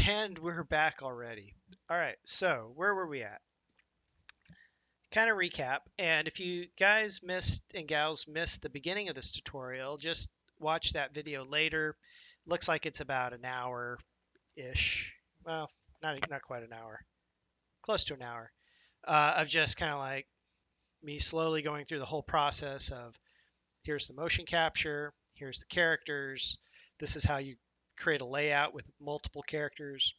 And we're back already. All right, so where were we at? Kind of recap. And if you guys missed and gals missed the beginning of this tutorial, just watch that video later. Looks like it's about an hour-ish. Well, not quite an hour, close to an hour, of just kind of like me slowly going through the whole process of here's the motion capture, here's the characters, this is how you create a layout with multiple characters,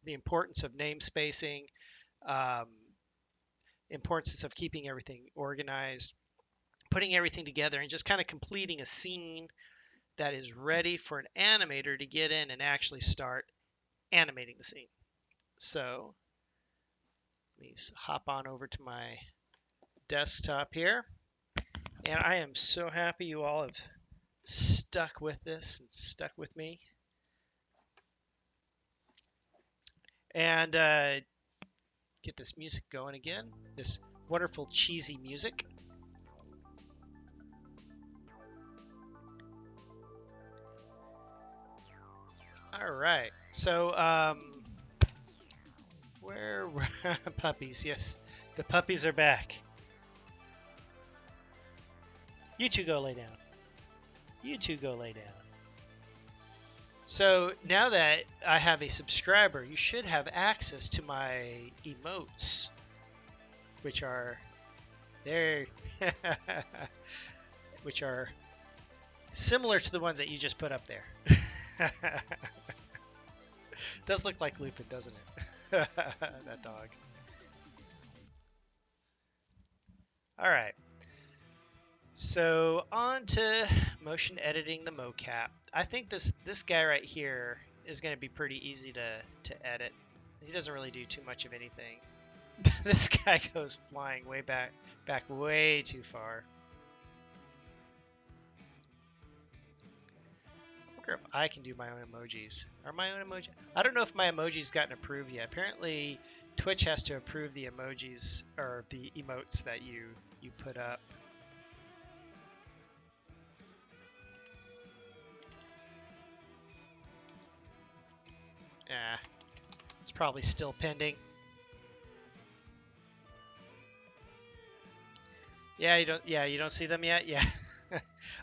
the importance of name spacing, um, importance of keeping everything organized, putting everything together, and just kind of completing a scene that is ready for an animator to get in and actually start animating the scene. So let me hop on over to my desktop here. And I am so happy you all have stuck with this and stuck with me. And get this music going again. This wonderful cheesy music. All right. So, where were puppies? Yes, the puppies are back. You two go lay down. You two go lay down. So now that I have a subscriber, you should have access to my emotes, which are there, which are similar to the ones that you just put up there. Does look like Lupin, doesn't it? That dog. All right. So on to motion editing the mocap. I think this guy right here is going to be pretty easy to edit. He doesn't really do too much of anything. This guy goes flying way back way too far. I wonder if I can do my own emojis. Are my own emoji? I don't know if my emoji's gotten approved yet. Apparently, Twitch has to approve the emojis or the emotes that you put up. Yeah, it's probably still pending. Yeah, you don't see them yet. Yeah,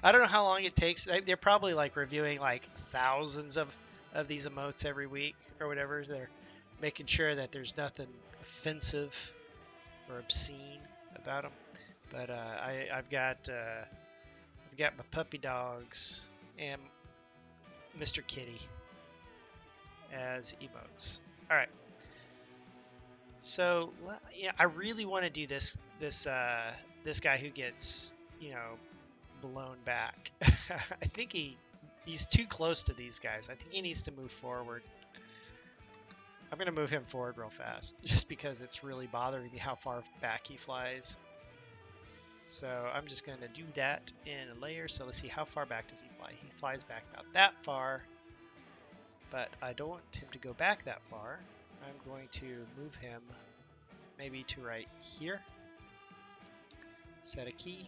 I don't know how long it takes. They're probably like reviewing like thousands of these emotes every week or whatever. They're making sure that there's nothing offensive or obscene about them. But I've got my puppy dogs and Mr. Kitty as emotes. All right. So yeah, I really want to do this guy who gets blown back. I think he's too close to these guys. I think he needs to move forward. I'm gonna move him forward real fast, just because it's really bothering me how far back he flies. So I'm just gonna do that in a layer. So let's see, how far back does he fly? He flies back about that far, but I don't want him to go back that far. I'm going to move him maybe to right here. Set a key.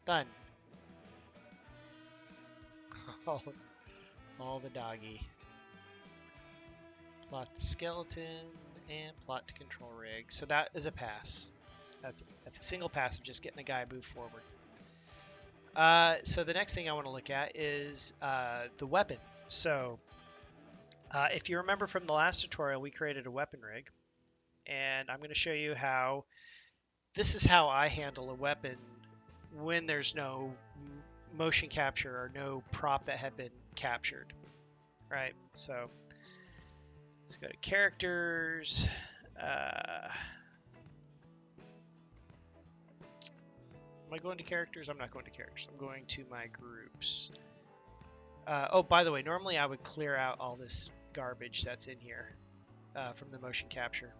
Done. All the doggy. Plot the skeleton and plot to control rig. So that is a pass. That's a single pass of just getting a guy move forward. So the next thing I want to look at is the weapon. So if you remember from the last tutorial, we created a weapon rig, and I'm going to show you how this is how I handle a weapon when there's no motion capture or no prop that had been captured, right? So let's go to characters. Am I going to characters? I'm not going to characters. I'm going to my groups. Oh, by the way, normally I would clear out all this garbage that's in here from the motion capture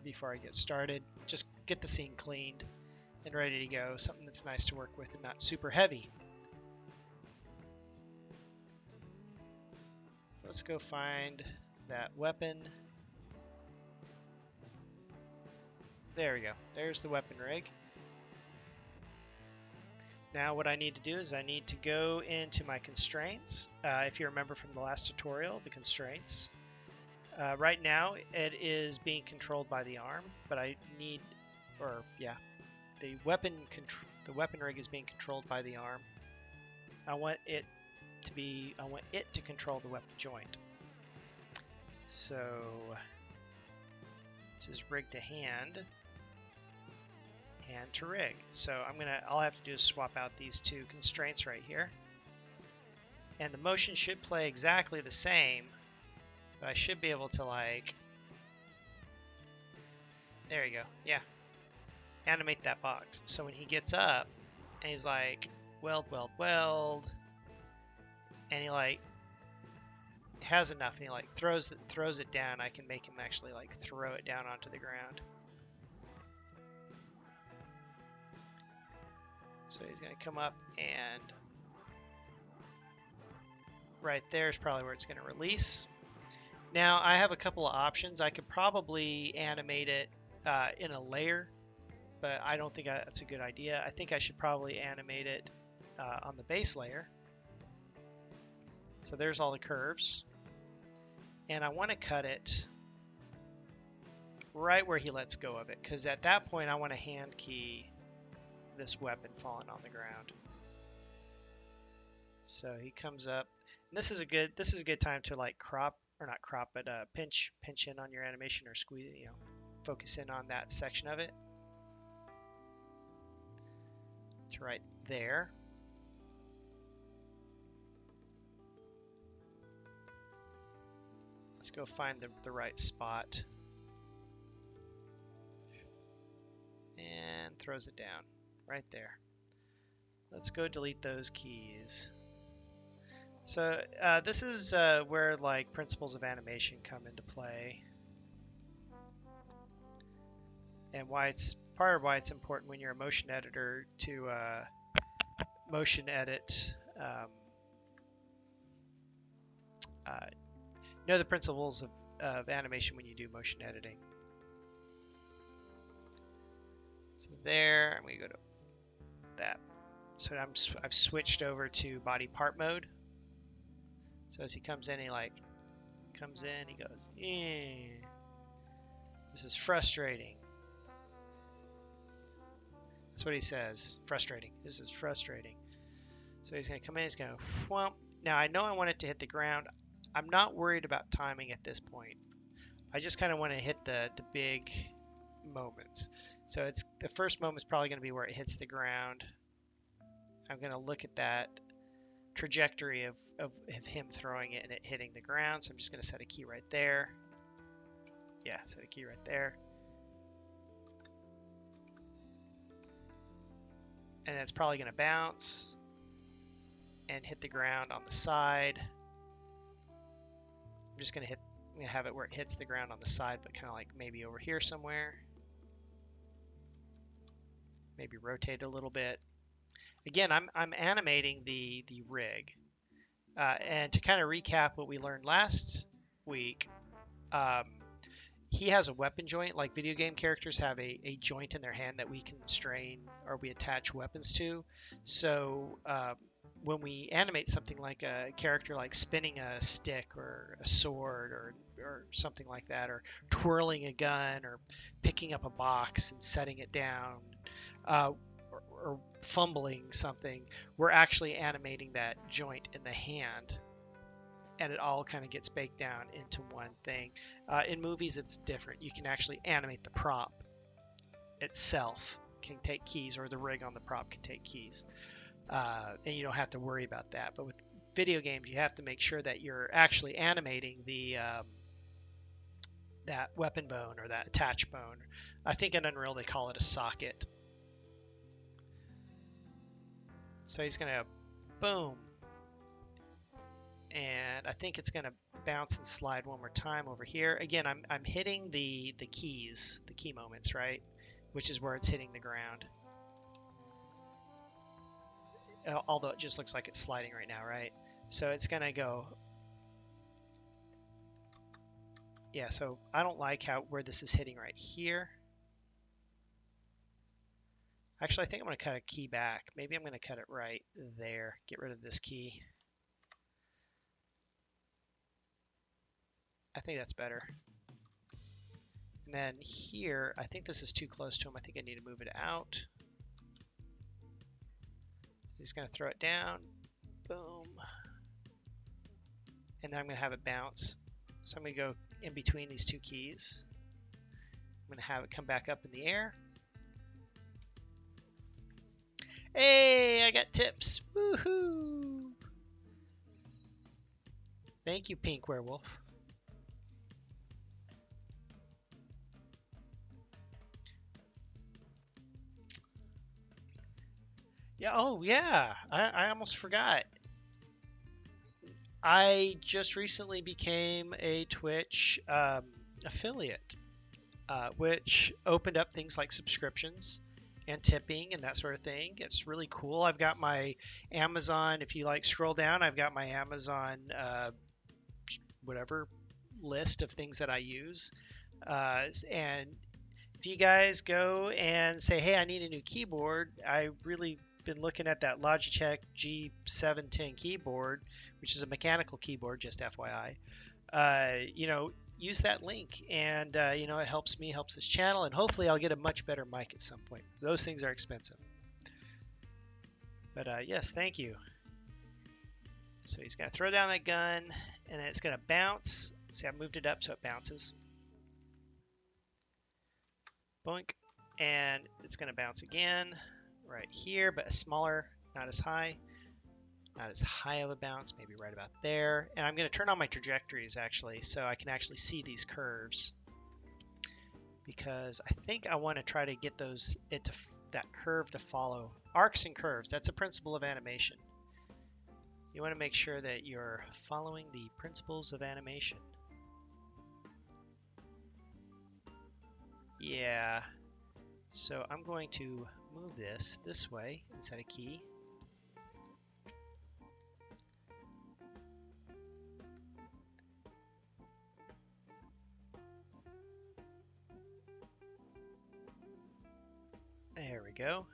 before I get started. Just get the scene cleaned and ready to go. Something that's nice to work with and not super heavy. So let's go find that weapon. There we go. There's the weapon rig. Now what I need to do is I need to go into my constraints. If you remember from the last tutorial, the constraints. Right now it is being controlled by the arm, but I need, or yeah, the weapon rig is being controlled by the arm. I want it to control the weapon joint. So this is rig to hand to rig. So all I have to do is swap out these two constraints right here. And the motion should play exactly the same, but I should be able to, like, there you go, yeah, animate that box. So when he gets up and he's like, weld, weld, weld, and he like has enough and he like throws it down, I can make him actually like throw it down onto the ground. So he's going to come up, and right there is probably where it's going to release. Now I have a couple of options. I could probably animate it in a layer, but I don't think that's a good idea. I think I should probably animate it on the base layer. So there's all the curves. And I want to cut it right where he lets go of it, because at that point I want to hand key this weapon falling on the ground. So he comes up, and this is a good time to like crop, or not crop, but pinch in on your animation, or squeeze, focus in on that section of it. It's right there. Let's go find the right spot. And throws it down right there. Let's go delete those keys. So this is where like principles of animation come into play, and why it's part of why it's important when you're a motion editor to motion edit. Know the principles of animation when you do motion editing. So there, I'm going to go to that. So I've switched over to body part mode. So as he comes in, he goes, eh. This is frustrating. That's what he says. Frustrating. This is frustrating. So he's going to come in, he's going to, well, now I know I want it to hit the ground. I'm not worried about timing at this point. I just kind of want to hit the big moments. So the first moment is probably going to be where it hits the ground. I'm going to look at that trajectory of him throwing it and it hitting the ground. So I'm just going to set a key right there. Yeah, set a key right there. And it's probably going to bounce and hit the ground on the side. I'm just going to have it where it hits the ground on the side, but kind of like maybe over here somewhere. Maybe rotate a little bit. Again, I'm animating the rig. And to kind of recap what we learned last week, he has a weapon joint. Like video game characters have a joint in their hand that we constrain or we attach weapons to. So when we animate something like a character like spinning a stick or a sword or something like that, or twirling a gun or picking up a box and setting it down, or fumbling something, we're actually animating that joint in the hand, and it all kind of gets baked down into one thing. In movies, it's different. You can actually animate the prop itself, can take keys, or the rig on the prop can take keys, and you don't have to worry about that. But with video games, you have to make sure that you're actually animating the that weapon bone or that attach bone. I think in Unreal they call it a socket. So he's going to boom, and I think it's going to bounce and slide one more time over here. Again, I'm hitting the keys, the key moments, right? Which is where it's hitting the ground. Although it just looks like it's sliding right now, right? So it's going to go. Yeah, so I don't like where this is hitting right here. Actually, I think I'm going to cut a key back. Maybe I'm going to cut it right there. Get rid of this key. I think that's better. And then here, I think this is too close to him. I think I need to move it out. He's going to throw it down. Boom. And then I'm going to have it bounce. So I'm going to go in between these two keys. I'm going to have it come back up in the air. Hey, I got tips. Woohoo! Thank you, Pink Werewolf. Yeah, oh yeah, I almost forgot. I just recently became a Twitch affiliate, which opened up things like subscriptions and tipping and that sort of thing. It's really cool. I've got my Amazon, if you like scroll down, I've got my Amazon whatever list of things that I use. And if you guys go and say, hey, I need a new keyboard, I really been looking at that Logitech G710 keyboard, which is a mechanical keyboard, just FYI. You know, use that link, and you know, it helps me, helps this channel, and hopefully I'll get a much better mic at some point. Those things are expensive. But yes, thank you. So he's gonna throw down that gun, and then it's gonna bounce. See, I moved it up so it bounces. Boink, and it's gonna bounce again right here, but smaller, not as high. Not as high of a bounce, maybe right about there. And I'm going to turn on my trajectories actually, so I can actually see these curves, because I think I want to try to get that curve to follow arcs and curves. That's a principle of animation. You want to make sure that you're following the principles of animation. Yeah. So I'm going to move this way and set a key. There we go.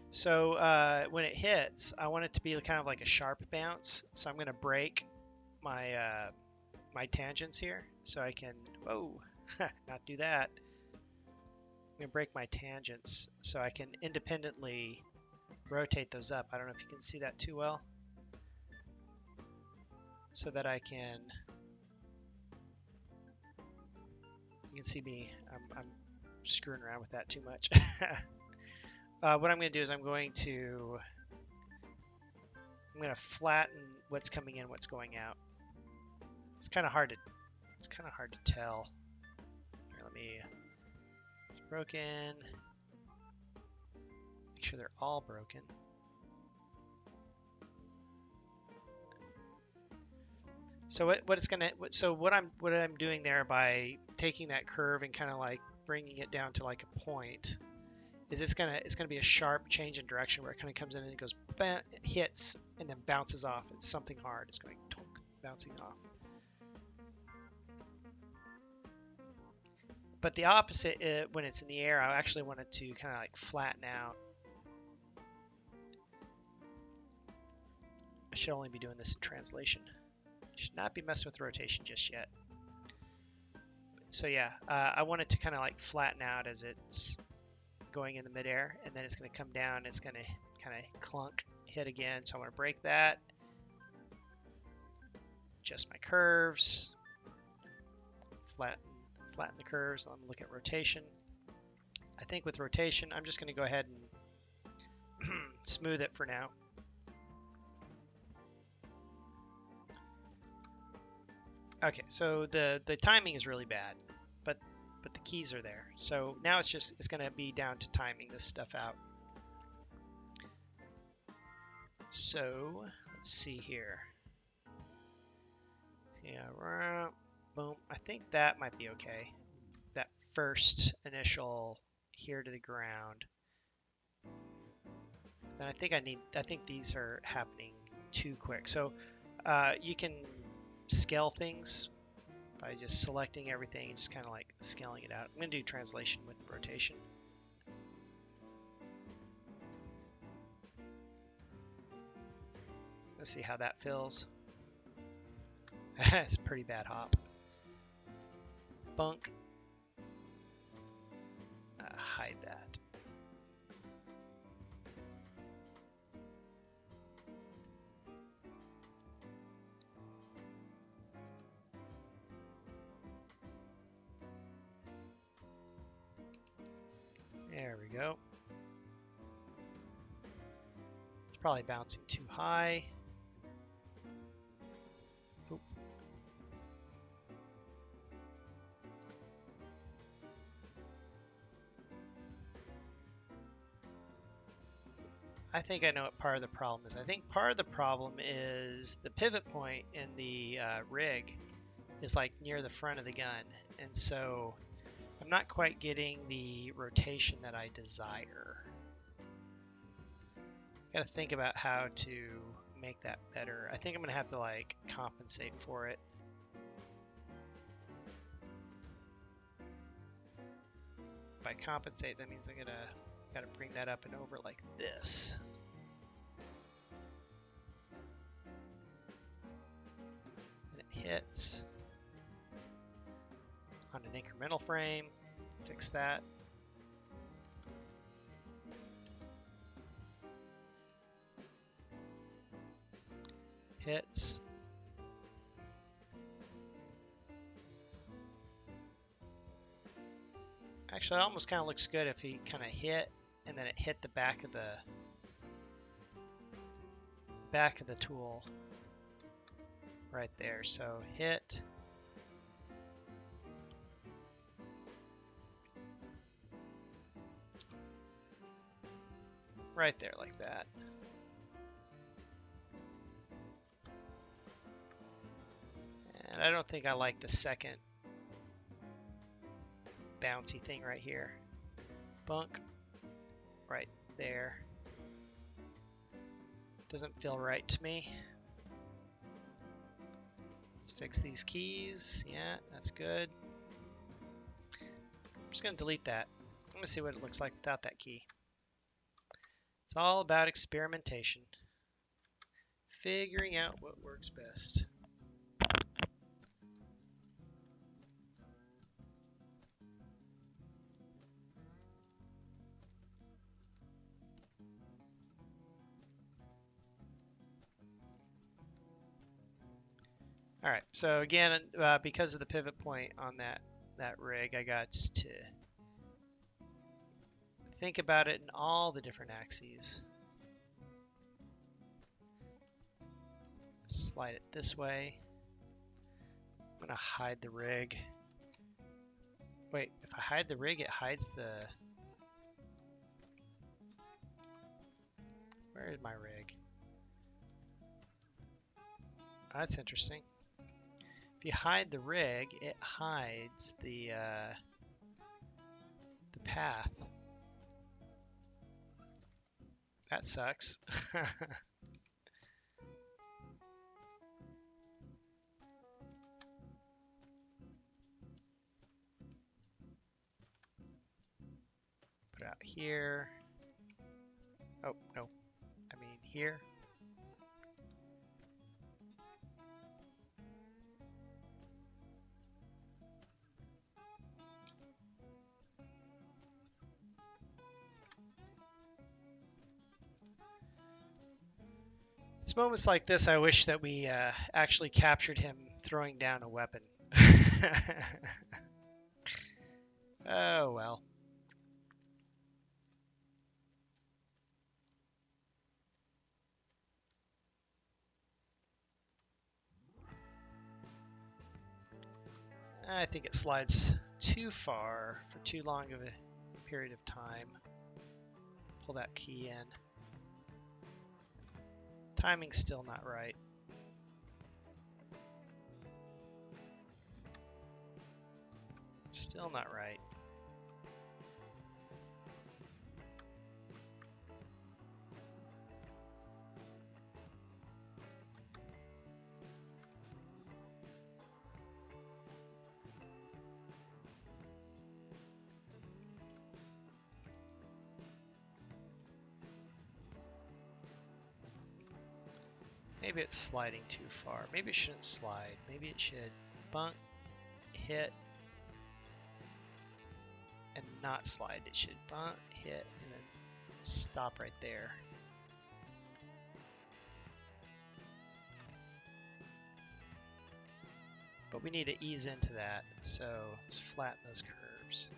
So when it hits, I want it to be kind of like a sharp bounce. So I'm going to break my my tangents here, so I can, whoa, not do that. I'm going to break my tangents so I can independently rotate those up. I don't know if you can see that too well. So that I can, you can see me, I'm screwing around with that too much. What I'm going to do is I'm going to flatten what's coming in, what's going out. It's kind of hard to tell. Here, let me, it's broken. Make sure they're all broken. So what I'm doing there by taking that curve and kind of like bringing it down to like a point is it's gonna be a sharp change in direction where it kind of comes in and it goes bam, hits and then bounces off. It's something hard. It's going tonk, bouncing off. But the opposite, when it's in the air, I actually want it to kind of like flatten out. I should only be doing this in translation. Should not be messing with rotation just yet. So yeah, I want it to kind of like flatten out as it's going in the midair, and then it's going to come down. It's going to kind of clunk, hit again. So I want to break that. Adjust my curves. Flatten the curves. I'm going to look at rotation. I think with rotation, I'm just going to go ahead and smooth it for now. Okay, so the timing is really bad, but the keys are there. So now it's going to be down to timing this stuff out. So let's see here. Yeah, boom. I think that might be okay. That first initial here to the ground. Then I think these are happening too quick. So you can scale things by just selecting everything and just kind of like scaling it out. I'm going to do translation with rotation. Let's see how that feels. It's a pretty bad hop. Bunk. Hide that. There we go. It's probably bouncing too high. Oop. I think I know what part of the problem is. I think part of the problem is the pivot point in the rig is like near the front of the gun, and so I'm not quite getting the rotation that I desire. Got to think about how to make that better. I think I'm gonna have to like compensate for it. By compensate, that means I'm gotta bring that up and over like this. And it hits on an incremental frame. Fix that. Hits. Actually, it almost kind of looks good if he kind of hit and then it hit the back of the tool right there. So hit. Right there like that. And I don't think I like the second bouncy thing right here. Bunk right there. Doesn't feel right to me. Let's fix these keys. Yeah, that's good. I'm just going to delete that. I'm going to see what it looks like without that key. It's all about experimentation. Figuring out what works best. All right, so again, because of the pivot point on that rig, I got to think about it in all the different axes. Slide it this way. I'm gonna hide the rig. Wait, if I hide the rig, it hides the... Where is my rig? Oh, that's interesting. If you hide the rig, it hides the path. That sucks. Put it out here. Oh, no. I mean here. It's moments like this I wish that we actually captured him throwing down a weapon. Oh well. I think it slides too far for too long of a period of time. Pull that key in. Timing's still not right. Still not right. Maybe it's sliding too far. Maybe it shouldn't slide. Maybe it should bunk, hit, and not slide. It should bump, hit, and then stop right there. But we need to ease into that, so let's flatten those curves.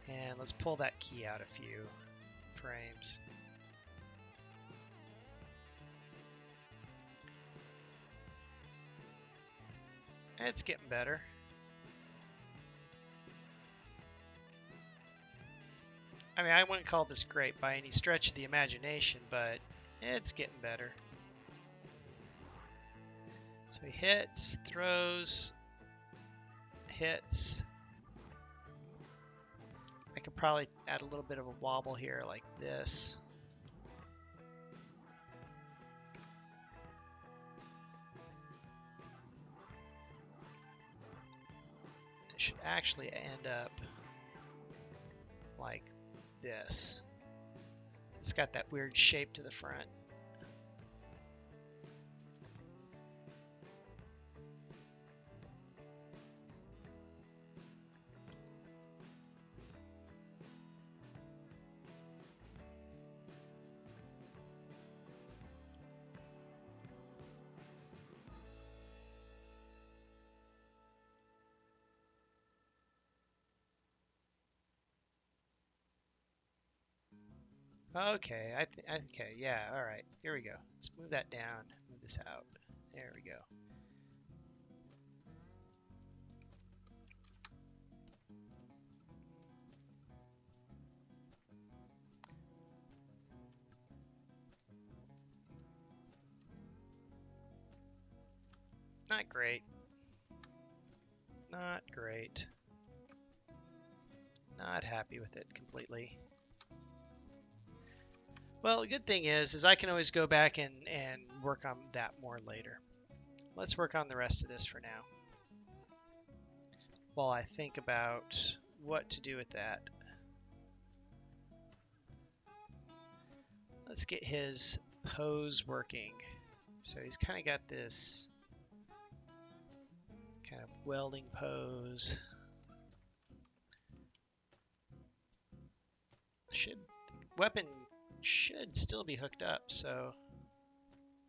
And let's pull that key out a few frames. It's getting better. I mean, I wouldn't call this great by any stretch of the imagination, but it's getting better. So he hits, throws, hits. I could probably add a little bit of a wobble here like this. It should actually end up like this. It's got that weird shape to the front. Okay, okay, yeah, all right. Here we go. Let's move that down. Move this out. There we go. Not great. Not great. Not happy with it completely. Well, the good thing is I can always go back and work on that more later. Let's work on the rest of this for now, while I think about what to do with that. Let's get his pose working. So he's kind of got this kind of welding pose. Weapon should still be hooked up, so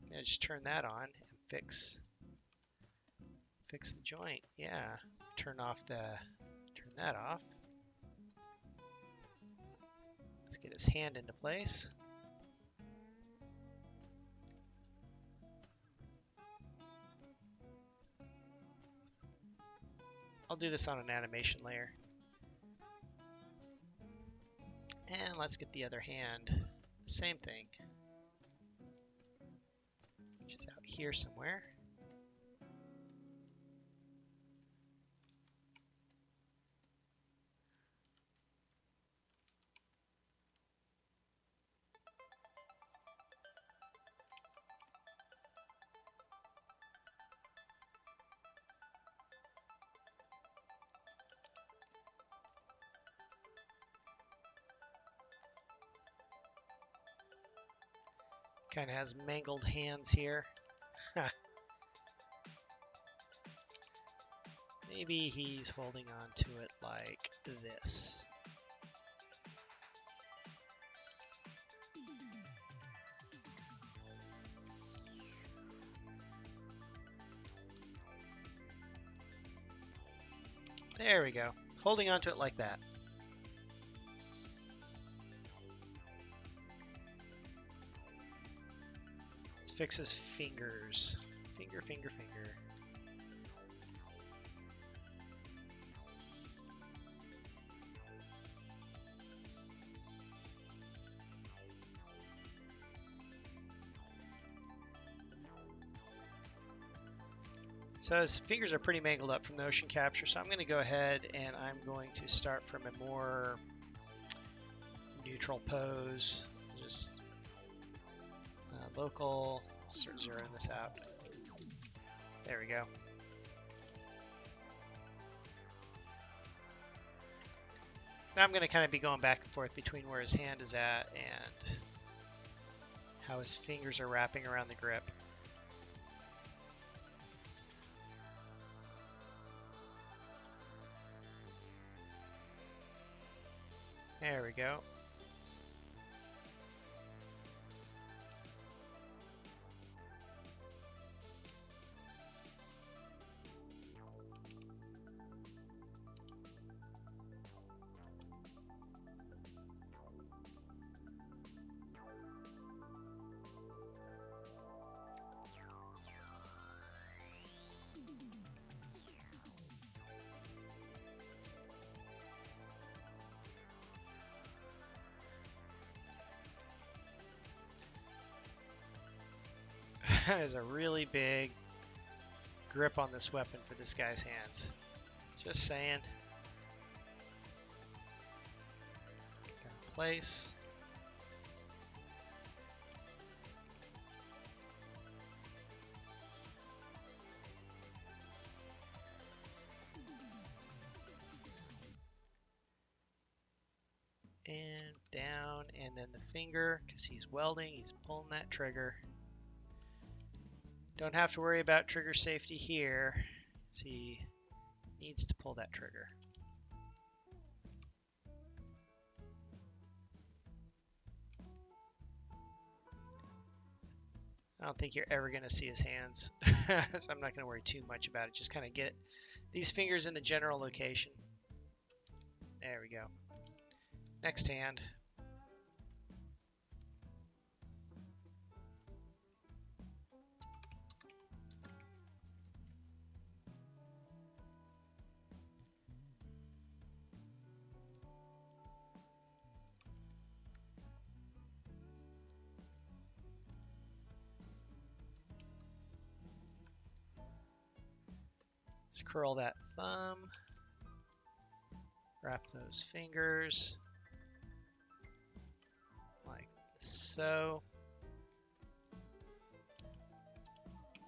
I'm gonna just turn that on and fix the joint. Yeah, turn that off. Let's get his hand into place. I'll do this on an animation layer. And let's get the other hand. Same thing. Which is out here somewhere. Kind of has mangled hands here. Maybe he's holding on to it like this. There we go. Holding on to it like that. Fix his fingers. Finger, finger, finger. So his fingers are pretty mangled up from the motion capture, so I'm going to go ahead and I'm going to start from a more neutral pose. Just local, start zeroing this out. There we go. So now I'm going to kind of be going back and forth between where his hand is at and how his fingers are wrapping around the grip. There we go. There's a really big grip on this weapon for this guy's hands. Just saying. Get that in place. And down, and then the finger, because he's welding, he's pulling that trigger. Don't have to worry about trigger safety here, as he needs to pull that trigger. I don't think you're ever going to see his hands, so I'm not going to worry too much about it. Just kind of get these fingers in the general location. There we go. Next hand. Let's curl that thumb. Wrap those fingers. Like so.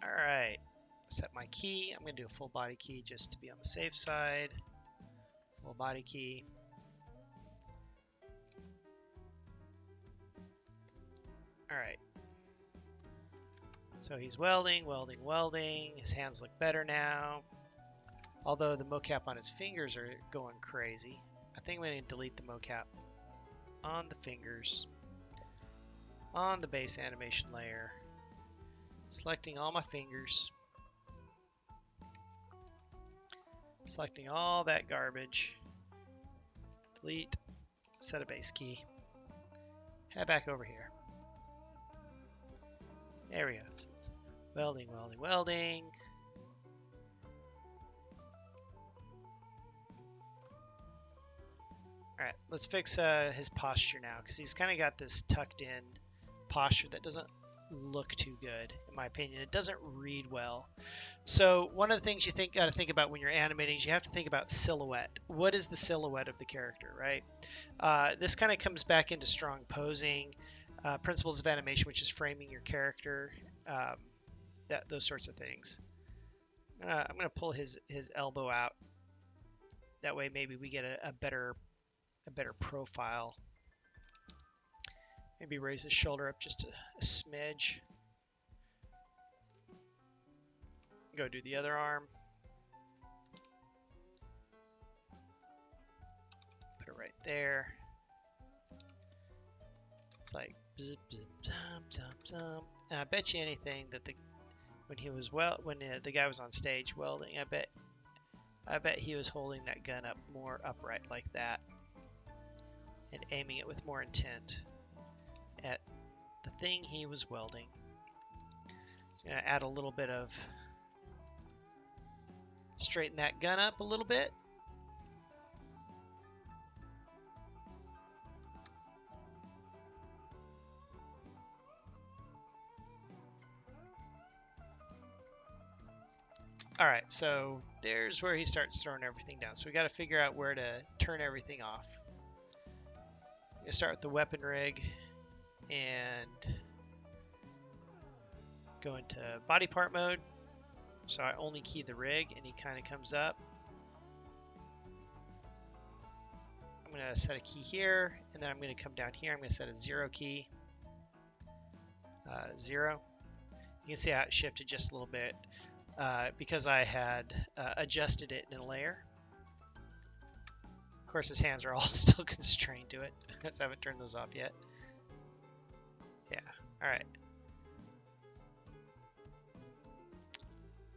Alright. Set my key. I'm going to do a full body key just to be on the safe side. Full body key. Alright. So he's welding, welding, welding. His hands look better now. Although the mocap on his fingers are going crazy. I think we need to delete the mocap on the fingers. On the base animation layer. Selecting all my fingers. Selecting all that garbage. Delete. Set a base key. Head back over here. There we go. Welding, welding, welding. Alright, let's fix his posture now, because he's kind of got this tucked in posture that doesn't look too good, in my opinion. It doesn't read well. So one of the things you got to think about when you're animating is you have to think about silhouette. What is the silhouette of the character, right? This kind of comes back into strong posing, principles of animation, which is framing your character, those sorts of things. I'm going to pull his elbow out. That way maybe we get a better profile. Maybe raise his shoulder up just a smidge. Go do the other arm. Put it right there. It's like bzz, bzz, bzz, bzz, bzz. And I bet you anything that when the guy was on stage welding, I bet he was holding that gun up more upright like that and aiming it with more intent at the thing he was welding. So I'm going to add a little bit of, straighten that gun up a little bit. All right, so there's where he starts throwing everything down. So we got to figure out where to turn everything off. I'm going to start with the weapon rig and go into body part mode. So I only key the rig and he kind of comes up. I'm going to set a key here, and then I'm going to come down here. I'm going to set a 0 key. 0. You can see how it shifted just a little bit because I had adjusted it in a layer. Of course, his hands are all still constrained to it, because I haven't turned those off yet. Yeah, all right.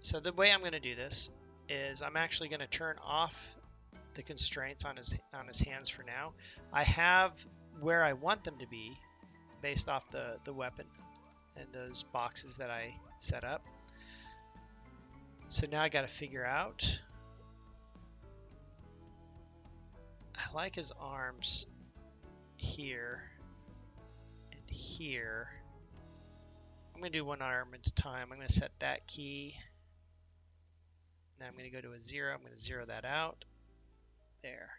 So the way I'm going to do this is I'm actually going to turn off the constraints on his hands for now. I have where I want them to be based off the weapon and those boxes that I set up. So now I got to figure out. I like his arms here and here. I'm going to do one arm at a time. I'm going to set that key. Now I'm going to go to a 0. I'm going to 0 that out. There.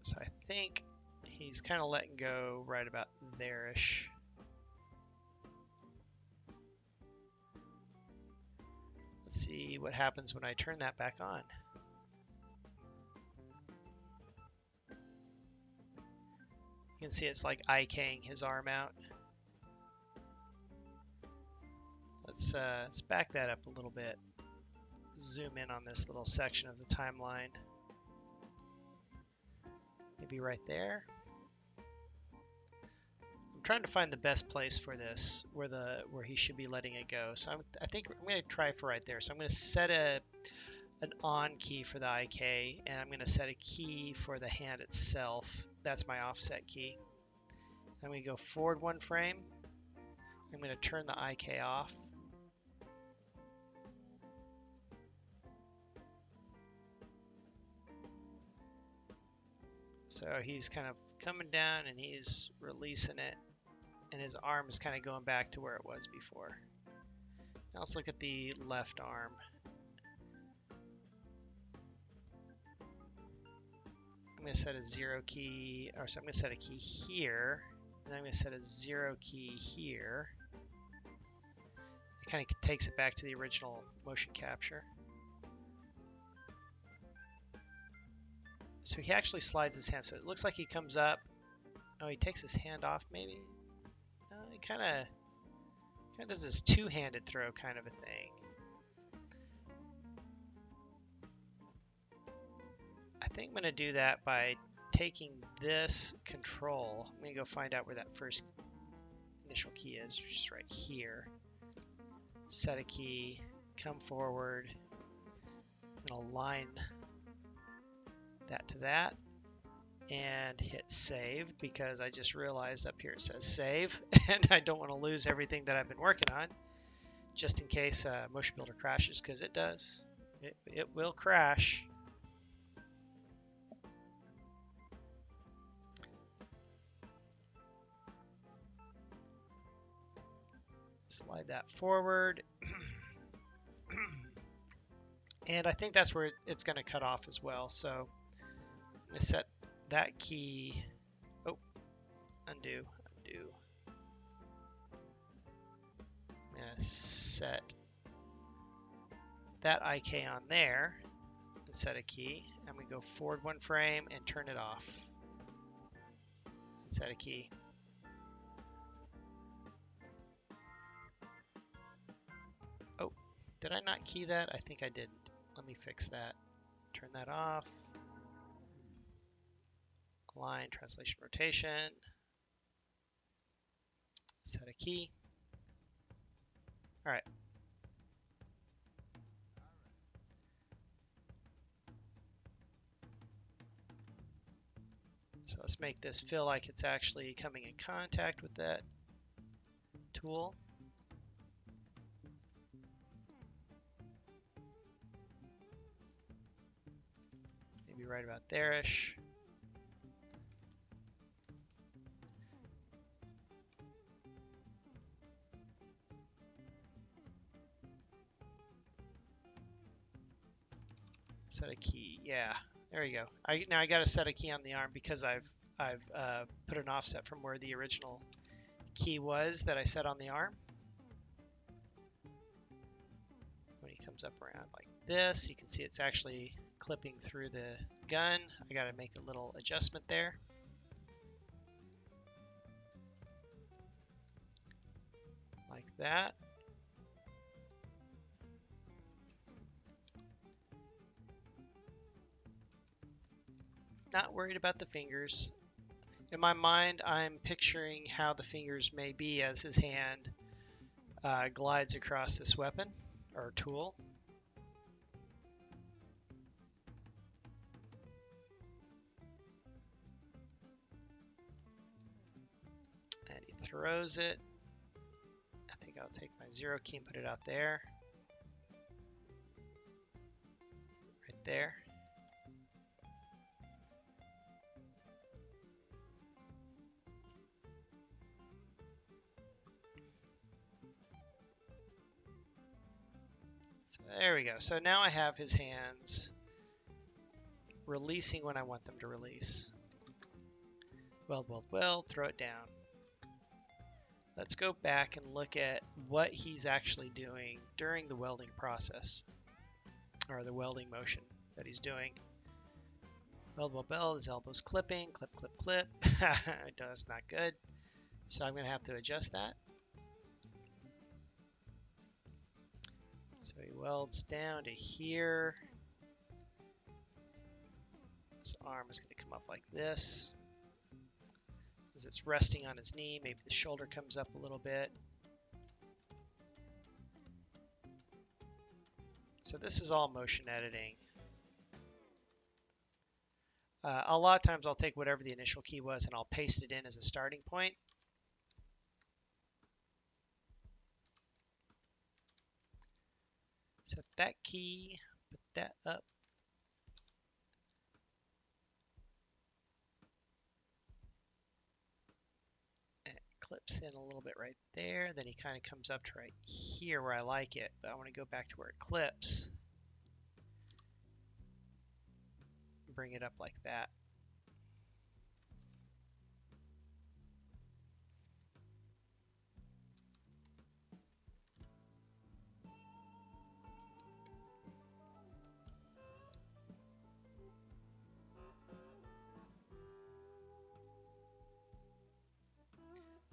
So I think he's kind of letting go right about there-ish. Let's see what happens when I turn that back on. You can see it's like IKing his arm out. Let's back that up a little bit. Zoom in on this little section of the timeline. Maybe right there. I'm trying to find the best place for this, where he should be letting it go. So I think I'm going to try for right there. So I'm going to set an on key for the IK, and I'm going to set a key for the hand itself. That's my offset key. I'm going to go forward 1 frame. I'm going to turn the IK off. So he's kind of coming down and he's releasing it, and his arm is kind of going back to where it was before. Now let's look at the left arm. I'm going to set a 0 key, or so I'm going to set a key here, and I'm going to set a 0 key here. It kind of takes it back to the original motion capture. So he actually slides his hand. So it looks like he comes up. Oh, he takes his hand off maybe? No, he kind of does this two-handed throw kind of a thing. I think I'm going to do that by taking this control. I'm going to go find out where that first initial key is, which is right here. Set a key, come forward. I'm going to align that to that and hit save, because I just realized up here it says save and I don't want to lose everything that I've been working on, just in case Motionbuilder crashes, because it does. It will crash. Slide that forward. And I think that's where it's going to cut off as well. So I'm going to set that key. Oh, undo. I'm going to set that IK on there and set a key. I'm going to go forward 1 frame and turn it off and set a key. Oh, did I not key that? I think I didn't. Let me fix that. Turn that off. Align, translation, rotation. Set a key. All right. So let's make this feel like it's actually coming in contact with that tool. Maybe right about there-ish. Set a key. Yeah, there you go. Now I got to set a key on the arm because I've put an offset from where the original key was that I set on the arm. When he comes up around like this, you can see it's actually clipping through the gun. I got to make a little adjustment there. Like that. Not worried about the fingers. In my mind, I'm picturing how the fingers may be as his hand glides across this weapon or tool. And he throws it. I think I'll take my 0 key and put it out there. Right there. So there we go. So now I have his hands releasing when I want them to release. Weld, weld, weld, throw it down. Let's go back and look at what he's actually doing during the welding process, or the welding motion that he's doing. Weld, weld, weld, his elbow's clipping, clip, clip, clip. That's not good. So I'm going to have to adjust that. So he welds down to here. His arm is going to come up like this. As it's resting on his knee, maybe the shoulder comes up a little bit. So this is all motion editing. A lot of times I'll take whatever the initial key was and I'll paste it in as a starting point. Set that key, put that up. Clips in a little bit right there, then he kind of comes up to right here where I like it, but I want to go back to where it clips. Bring it up like that.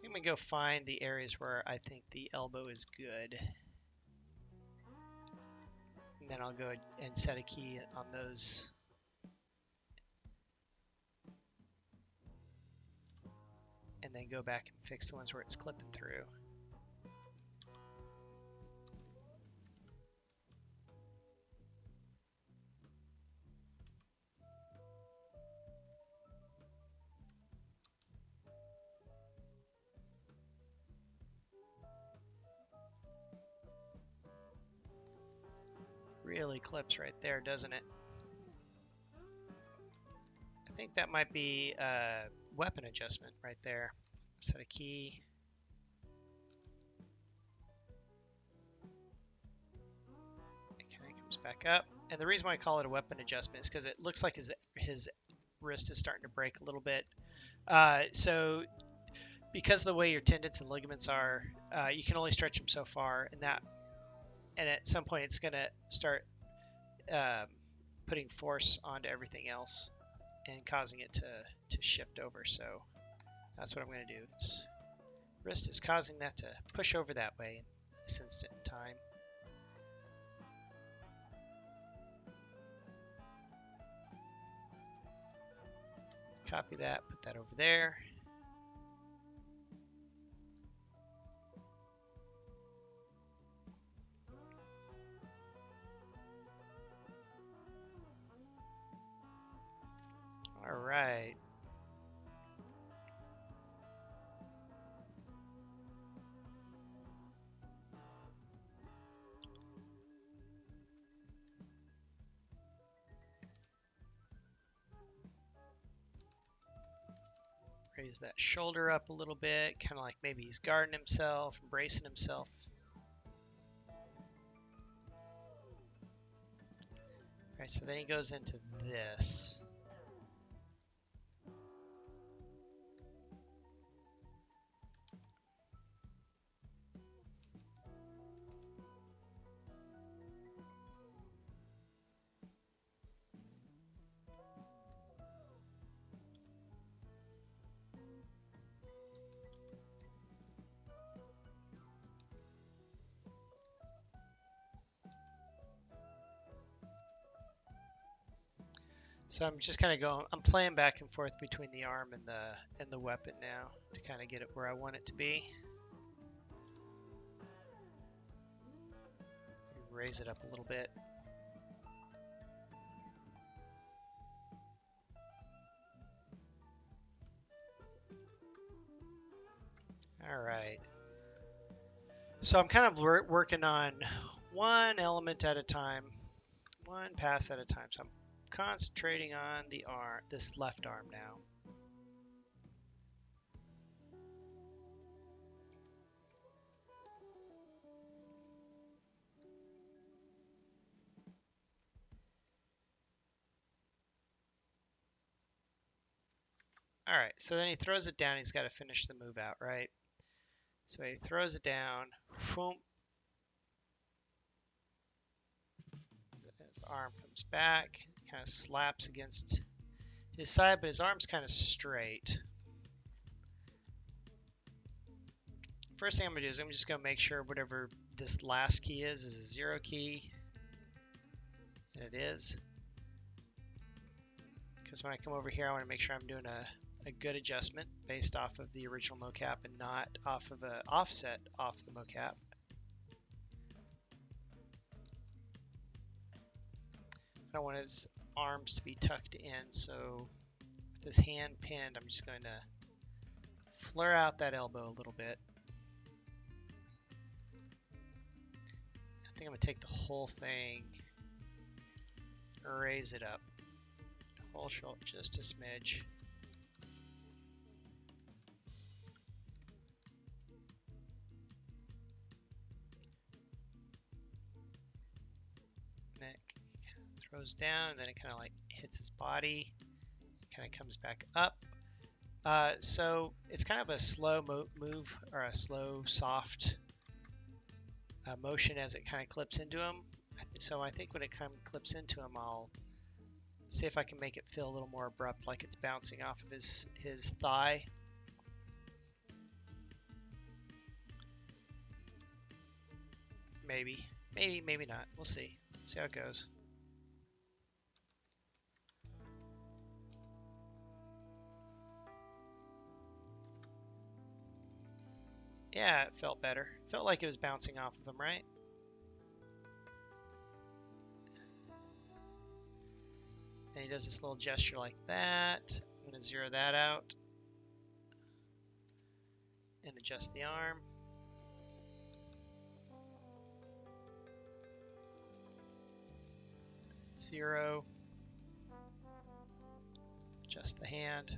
I'm going to go find the areas where I think the elbow is good. And then I'll go and set a key on those. And then go back and fix the ones where it's clipping through. Really clips right there, doesn't it? I think that might be a weapon adjustment right there. Set a key. It kind of comes back up. And the reason why I call it a weapon adjustment is because it looks like his wrist is starting to break a little bit. So because of the way your tendons and ligaments are, you can only stretch them so far, and at some point it's going to start putting force onto everything else and causing it to shift over. So that's what I'm going to do. Its wrist is causing that to push over that way in this instant in time. Copy that, put that over there. All right. Raise that shoulder up a little bit, kind of like maybe he's guarding himself, bracing himself. All right, so then he goes into this. So I'm just kind of going, I'm playing back and forth between the arm and the weapon now to kind of get it where I want it to be. Raise it up a little bit. All right. So I'm kind of working on one element at a time, one pass at a time. So I'm concentrating on the arm, this left arm now. All right, so then he throws it down. He's got to finish the move out, right? So he throws it down. Boom. His arm comes back, kind of slaps against his side, but his arm's kind of straight. First thing I'm gonna do is I'm just gonna make sure whatever this last key is a 0 key, and it is. Because when I come over here, I want to make sure I'm doing a good adjustment based off of the original mocap and not off of an offset off the mocap. I don't want his arms to be tucked in, so with his hand pinned, I'm just going to flare out that elbow a little bit. I think I'm going to take the whole thing, raise it up, whole shoulder just a smidge. Neck throws down, and then it kind of like hits his body, kind of comes back up. So it's kind of a slow move, or a slow, soft motion as it kind of clips into him. So I think when it kind of clips into him, I'll see if I can make it feel a little more abrupt, like it's bouncing off of his thigh. Maybe, maybe not. We'll see. See how it goes. Yeah, it felt better. Felt like it was bouncing off of him, right? And he does this little gesture like that. I'm going to zero that out and adjust the arm. Zero. Adjust the hand.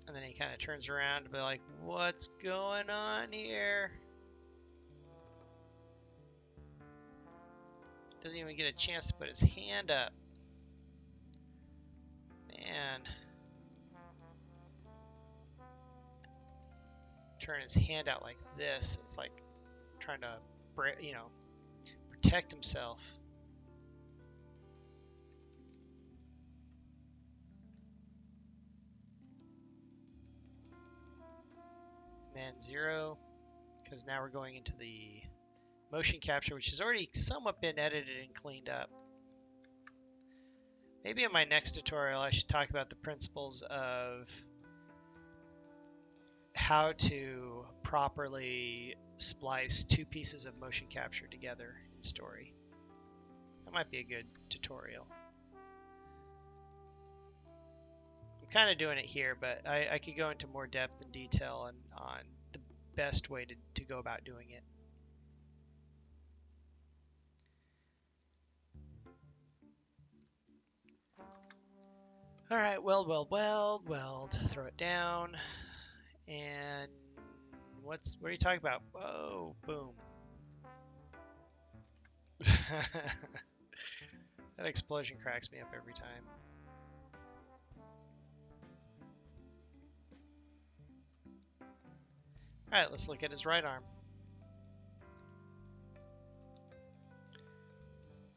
And then he kind of turns around to be like, what's going on here? Doesn't even get a chance to put his hand up. Man. Turn his hand out like this. It's like trying to, protect himself. And then 0, because now we're going into the motion capture, which has already somewhat been edited and cleaned up. Maybe in my next tutorial I should talk about the principles of how to properly splice two pieces of motion capture together in story. That might be a good tutorial. I'm kind of doing it here, but I could go into more depth and detail on the best way to go about doing it. All right, weld, throw it down. And what are you talking about? Whoa, boom. That explosion cracks me up every time. All right, let's look at his right arm.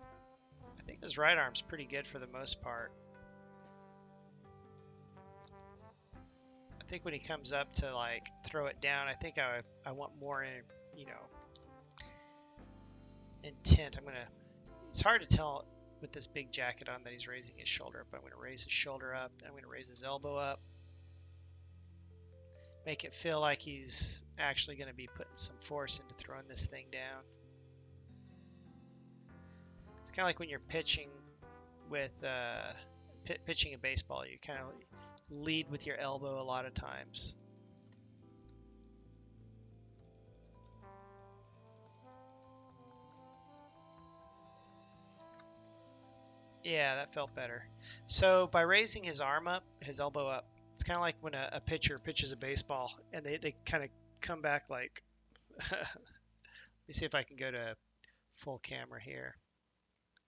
I think his right arm's pretty good for the most part. I think when he comes up to like throw it down, I think I want more, you know, intent. It's hard to tell with this big jacket on that he's raising his shoulder up. I'm going to raise his shoulder up, and I'm going to raise his elbow up. Make it feel like he's actually going to be putting some force into throwing this thing down. It's kind of like when you're pitching with pitching a baseball. You kind of lead with your elbow a lot of times. Yeah, that felt better. So by raising his arm up, his elbow up, it's kind of like when a pitcher pitches a baseball and they kind of come back like, let me see if I can go to full camera here,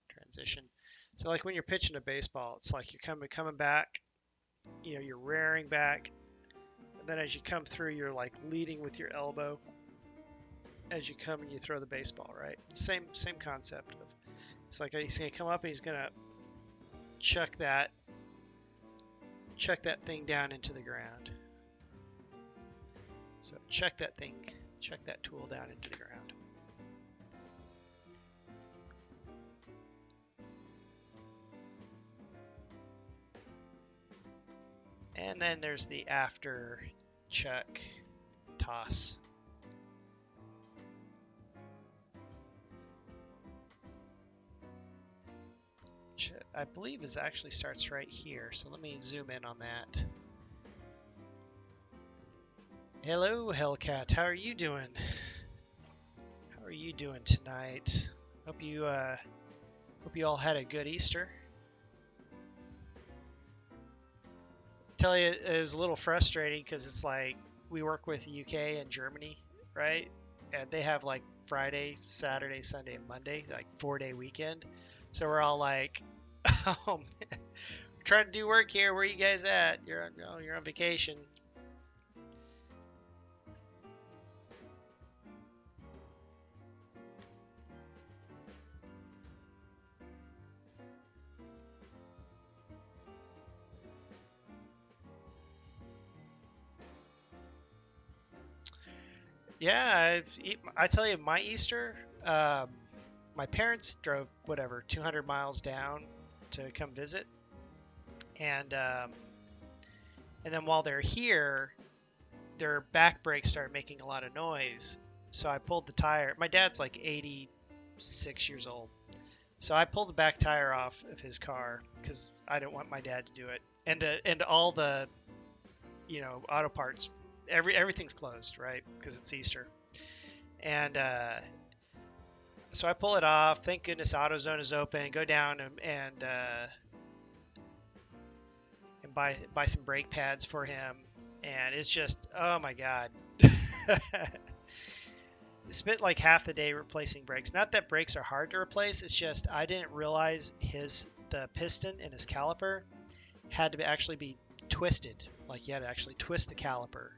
transition. So like when you're pitching a baseball, it's like you're coming back, you know, you're rearing back, and then as you come through, you're like leading with your elbow as you come and you throw the baseball, right? Same concept of, it's like he's gonna come up and he's gonna chuck that thing down into the ground. So chuck that tool down into the ground. And then there's the after chuck toss. Which I believe actually starts right here. So let me zoom in on that. Hello, Hellcat. How are you doing? How are you doing tonight? Hope you all had a good Easter. Tell you, it was a little frustrating because it's like we work with UK and Germany, right? And they have like Friday, Saturday, Sunday, and Monday, like 4-day weekend. So we're all like, oh man, we're trying to do work here. Where are you guys at? You're on vacation. Yeah, I tell you, my Easter, my parents drove whatever 200 miles down to come visit, and then while they're here, their back brakes started making a lot of noise. So I pulled the tire. My dad's like 86 years old, so I pulled the back tire off of his car because I didn't want my dad to do it, and all the, you know, auto parts. Everything's closed, right? Because it's Easter. And so I pull it off. Thank goodness AutoZone is open. Go down and buy some brake pads for him. And it's just, oh my God. Spent like half the day replacing brakes. Not that brakes are hard to replace. It's just I didn't realize the piston in his caliper had to actually be twisted. Like you had to actually twist the caliper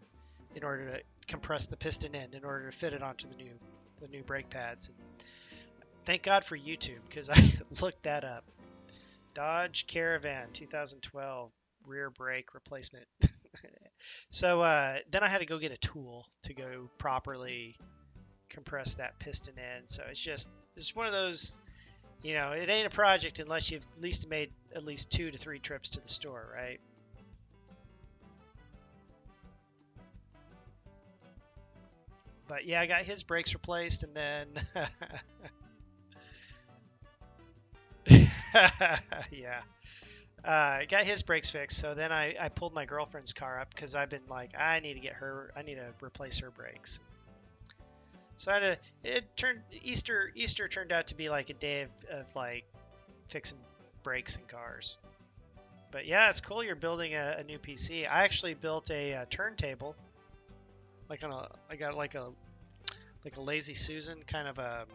in order to compress the piston in order to fit it onto the new brake pads. And thank God for YouTube because I looked that up. Dodge Caravan 2012 rear brake replacement. So then I had to go get a tool to go properly compress that piston in. So it's one of those, you know, it ain't a project unless you've at least made at least 2 to 3 trips to the store, right? But yeah, I got his brakes replaced, and then yeah, I got his brakes fixed. So then I pulled my girlfriend's car up because I've been like, I need to replace her brakes. So Easter turned out to be like a day of like fixing brakes and cars. But yeah, it's cool you're building a new PC. I actually built a turntable. I got like a Lazy Susan kind of a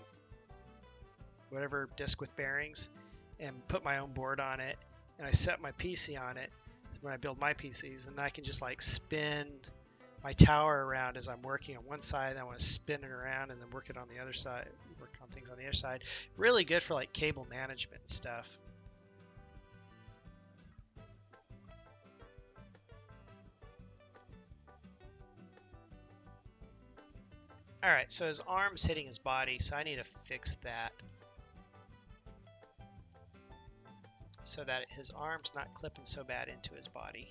whatever disc with bearings, and put my own board on it, and I set my PC on it when I build my PCs, and then I can just like spin my tower around as I'm working on one side, and I want to spin it around and then work it on the other side, work on things on the other side. Really good for like cable management and stuff. All right, so his arm's hitting his body, so I need to fix that so that his arm's not clipping so bad into his body.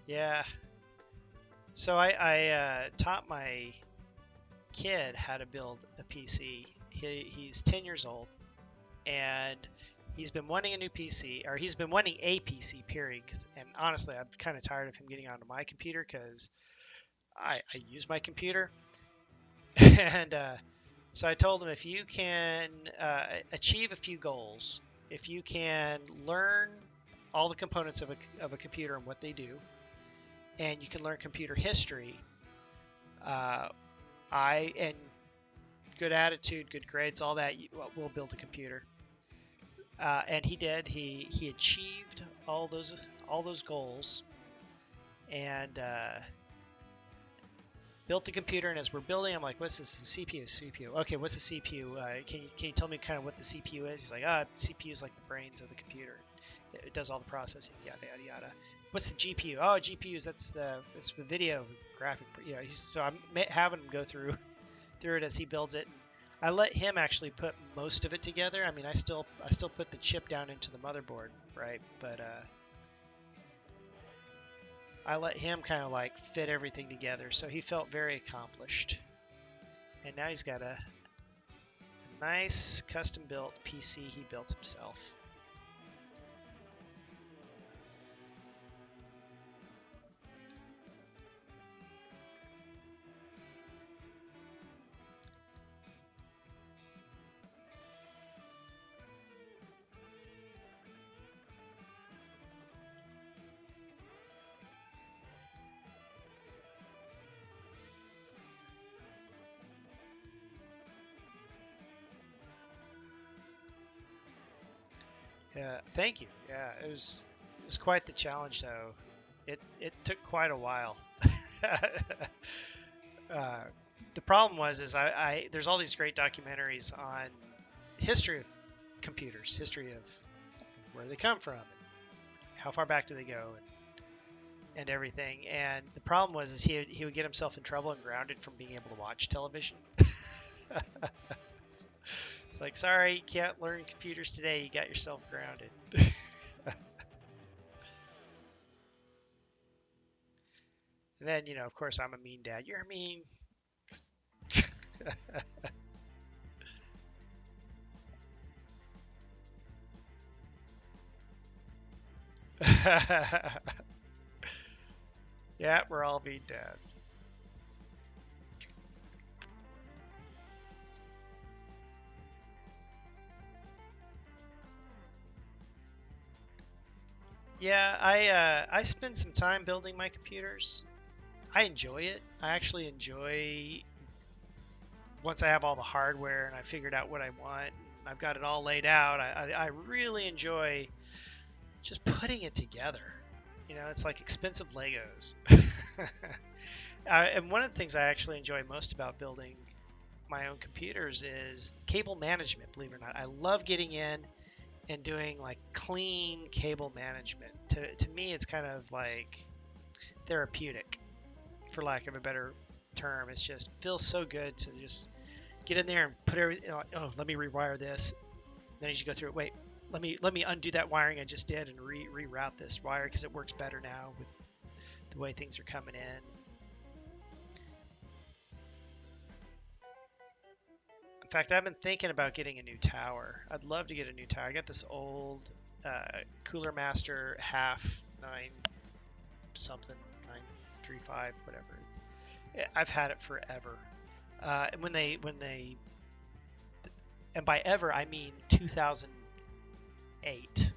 Yeah. So I taught my kid how to build a PC. He's 10 years old, and he's been wanting a new PC, or he's been wanting a PC, period. And honestly, I'm kind of tired of him getting onto my computer because I use my computer. And so I told him, if you can achieve a few goals, if you can learn all the components of a computer and what they do, and you can learn computer history, and good attitude, good grades, all that, we'll build a computer. And he did. He achieved all those goals, and built the computer. And as we're building, I'm like, "What's this? CPU? CPU? Okay, what's the CPU? Can you tell me kind of what the CPU is?" He's like, CPU is like the brains of the computer. It does all the processing, yada yada yada. What's the GPU? Oh, GPUs. That's for video graphic. So I'm having him go through it as he builds it. I let him actually put most of it together. I mean, I still put the chip down into the motherboard, right? But I let him kind of like fit everything together, so he felt very accomplished. And now he's got a nice custom-built PC he built himself. Yeah, thank you. Yeah, it was quite the challenge, though. It took quite a while. The problem is I there's all these great documentaries on history of computers, history of where they come from, and how far back do they go, and everything. And the problem is he would get himself in trouble and grounded from being able to watch television. It's like, sorry, you can't learn computers today. You got yourself grounded. And then, of course, I'm a mean dad. You're mean. Yeah, we're all mean dads. Yeah, I spend some time building my computers. I enjoy it. I actually enjoy, once I have all the hardware and I figured out what I want, and I've got it all laid out. I really enjoy just putting it together. It's like expensive Legos. And one of the things I actually enjoy most about building my own computers is cable management, believe it or not. I love getting in and doing like clean cable management. To me, it's kind of like therapeutic, for lack of a better term. It just feels so good to just get in there and put everything, like, oh, let me rewire this. Then as you go through it, wait, let me undo that wiring I just did and reroute this wire because it works better now with the way things are coming in. In fact, I've been thinking about getting a new tower. I'd love to get a new tower. I got this old Cooler Master half 9 something, 935, whatever. I've had it forever. And when they, and by ever I mean 2008,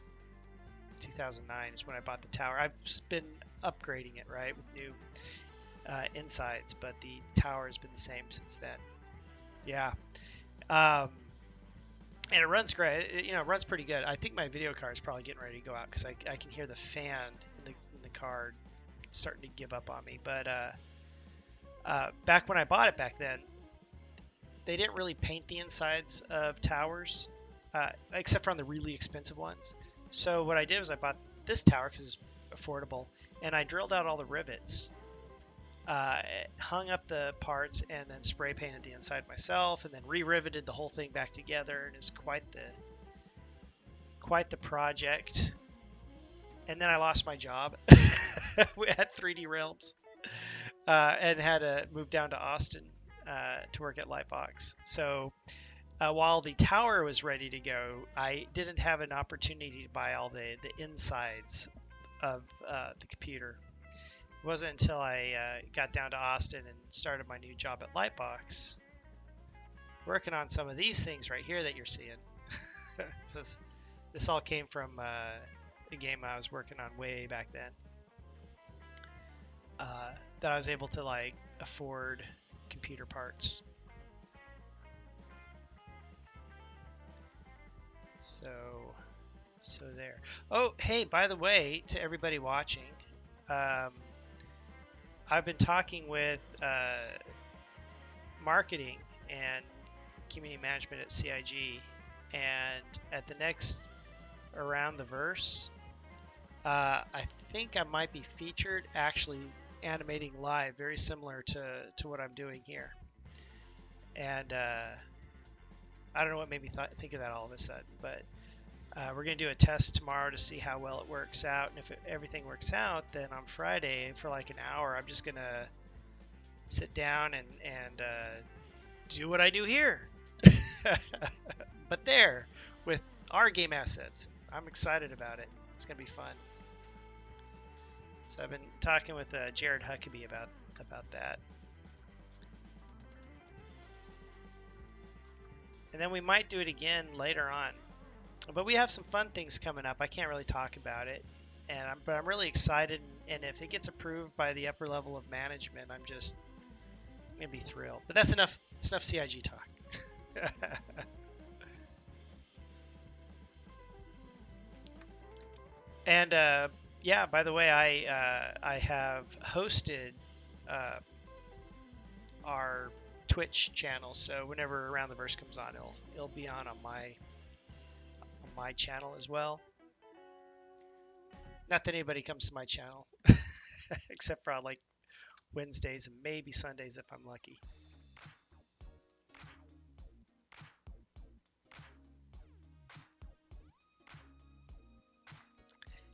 2009 is when I bought the tower. I've just been upgrading it, right, with new insides, but the tower has been the same since then. Yeah. And it runs great. It runs pretty good. I think my video card is probably getting ready to go out because I can hear the fan in the card starting to give up on me. But Back when I bought it back then, they didn't really paint the insides of towers, except for on the really expensive ones. So what I did was I bought this tower because it's affordable, and I drilled out all the rivets, hung up the parts, and then spray painted the inside myself, and then re-riveted the whole thing back together. And it's quite the project. And then I lost my job at 3D Realms, and had to move down to Austin to work at Lightbox. So while the tower was ready to go, I didn't have an opportunity to buy all the insides of the computer. It wasn't until I got down to Austin and started my new job at Lightbox, working on some of these things right here that you're seeing. This all came from a game I was working on way back then, that I was able to like afford computer parts. So there. Oh, hey, by the way, to everybody watching, I've been talking with marketing and community management at CIG, and at the next Around the Verse, I think I might be featured actually animating live, very similar to what I'm doing here. And I don't know what made me think of that all of a sudden, but we're going to do a test tomorrow to see how well it works out. And if everything works out, then on Friday for like an hour, I'm just going to sit down and do what I do here. But there, with our game assets. I'm excited about it. It's going to be fun. So I've been talking with Jared Huckabee about that. And then we might do it again later on. But we have some fun things coming up. I can't really talk about it, but I'm really excited. And if it gets approved by the upper level of management, I'm gonna be thrilled. But that's enough. It's enough CIG talk. And yeah, by the way, I have hosted our Twitch channel, so whenever Around the Verse comes on, it'll be on my channel as well. Not that anybody comes to my channel, except for on like Wednesdays and maybe Sundays if I'm lucky.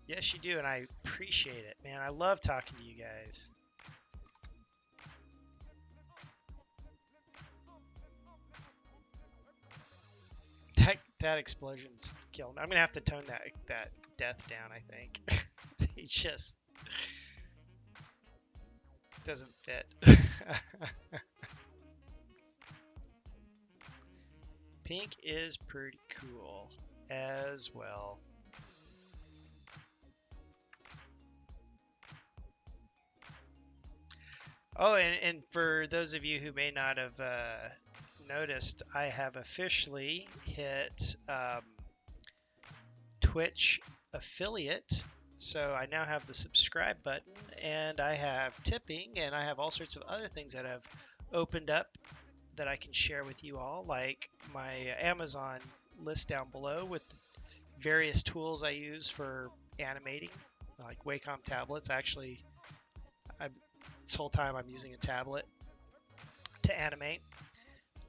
Yes, you do, and I appreciate it, man. I love talking to you guys. That explosion's killing me. I'm gonna have to tone that death down, I think. He just doesn't fit. Pink is pretty cool as well. Oh, and for those of you who may not have noticed, I have officially hit Twitch affiliate. So I now have the subscribe button, and I have tipping, and I have all sorts of other things that have opened up that I can share with you all, like my Amazon list down below with various tools I use for animating, like Wacom tablets. Actually, this whole time I'm using a tablet to animate.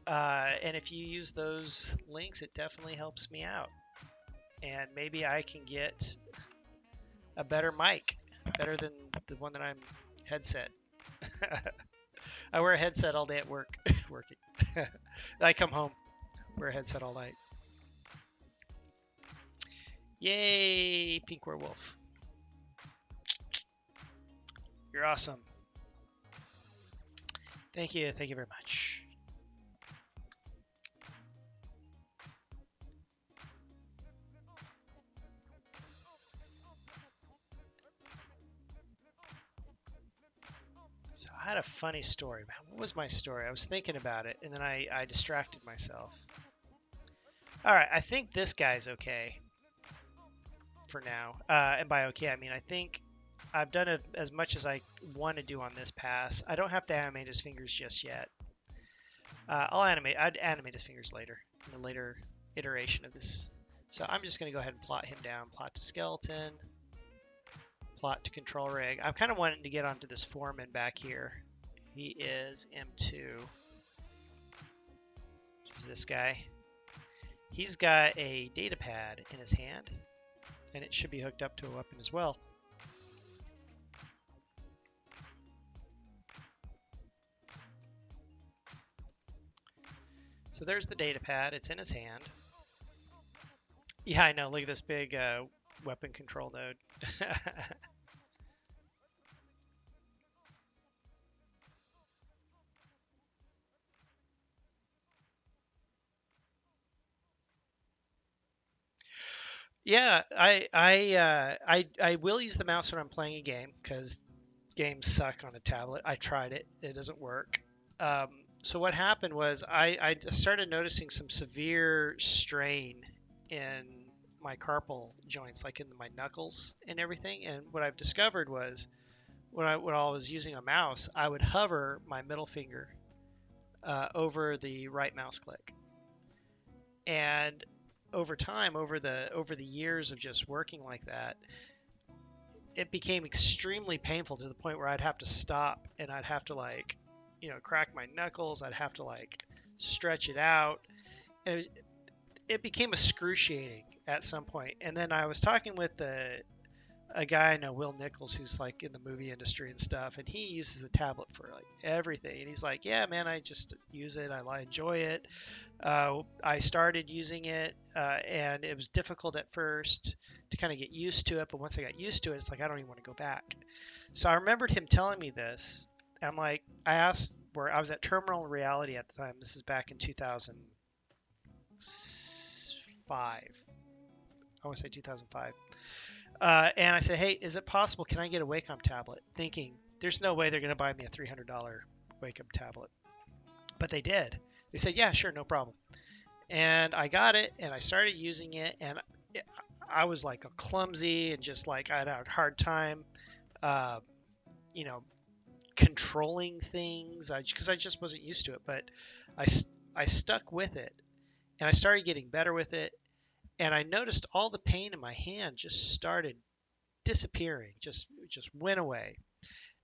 And if you use those links, it definitely helps me out. And maybe I can get a better mic, better than the one that I'm headset. I wear a headset all day at work, working. I come home, wear a headset all night. Yay, Pink Werewolf. You're awesome. Thank you very much. So I had a funny story. What was my story? I was thinking about it, and then I distracted myself. All right, I think this guy's okay for now. And by okay, I mean I think I've done it as much as I want to do on this pass. I don't have to animate his fingers just yet. I'd animate his fingers later, in the later iteration of this. So I'm just going to go ahead and plot him down. Plot to skeleton. Plot to control rig. I'm kind of wanting to get onto this foreman back here. He is M2. Which is this guy. He's got a data pad in his hand, and it should be hooked up to a weapon as well. So there's the data pad. It's in his hand. Yeah, I know. Look at this big weapon control node. Yeah, I will use the mouse when I'm playing a game because games suck on a tablet. I tried it; it doesn't work. So what happened was I started noticing some severe strain in my carpal joints, like in my knuckles and everything. And what I've discovered was when I was using a mouse, I would hover my middle finger over the right mouse click, and over time, over the years of just working like that, it became extremely painful to the point where I'd have to stop and I'd have to like, crack my knuckles. I'd have to like stretch it out, and it became excruciating at some point. And then I was talking with a guy I know, Will Nichols, who's like in the movie industry and stuff, and he uses the tablet for like everything. And he's like, "Yeah, man, I just use it. I enjoy it." I started using it, and it was difficult at first to kind of get used to it. But once I got used to it, it's like I don't even want to go back. So I remembered him telling me this. I'm like, I asked where I was at Terminal Reality at the time. This is back in 2005. I want to say 2005. And I said, "Hey, is it possible? Can I get a Wacom tablet?" Thinking there's no way they're going to buy me a $300 Wacom tablet, but they did. They said, "Yeah, sure, no problem." And I got it, and I started using it, and I was like a clumsy and just like I had a hard time, uh, you know, controlling things because I just wasn't used to it. But I stuck with it, and I started getting better with it, and I noticed all the pain in my hand just started disappearing, just went away,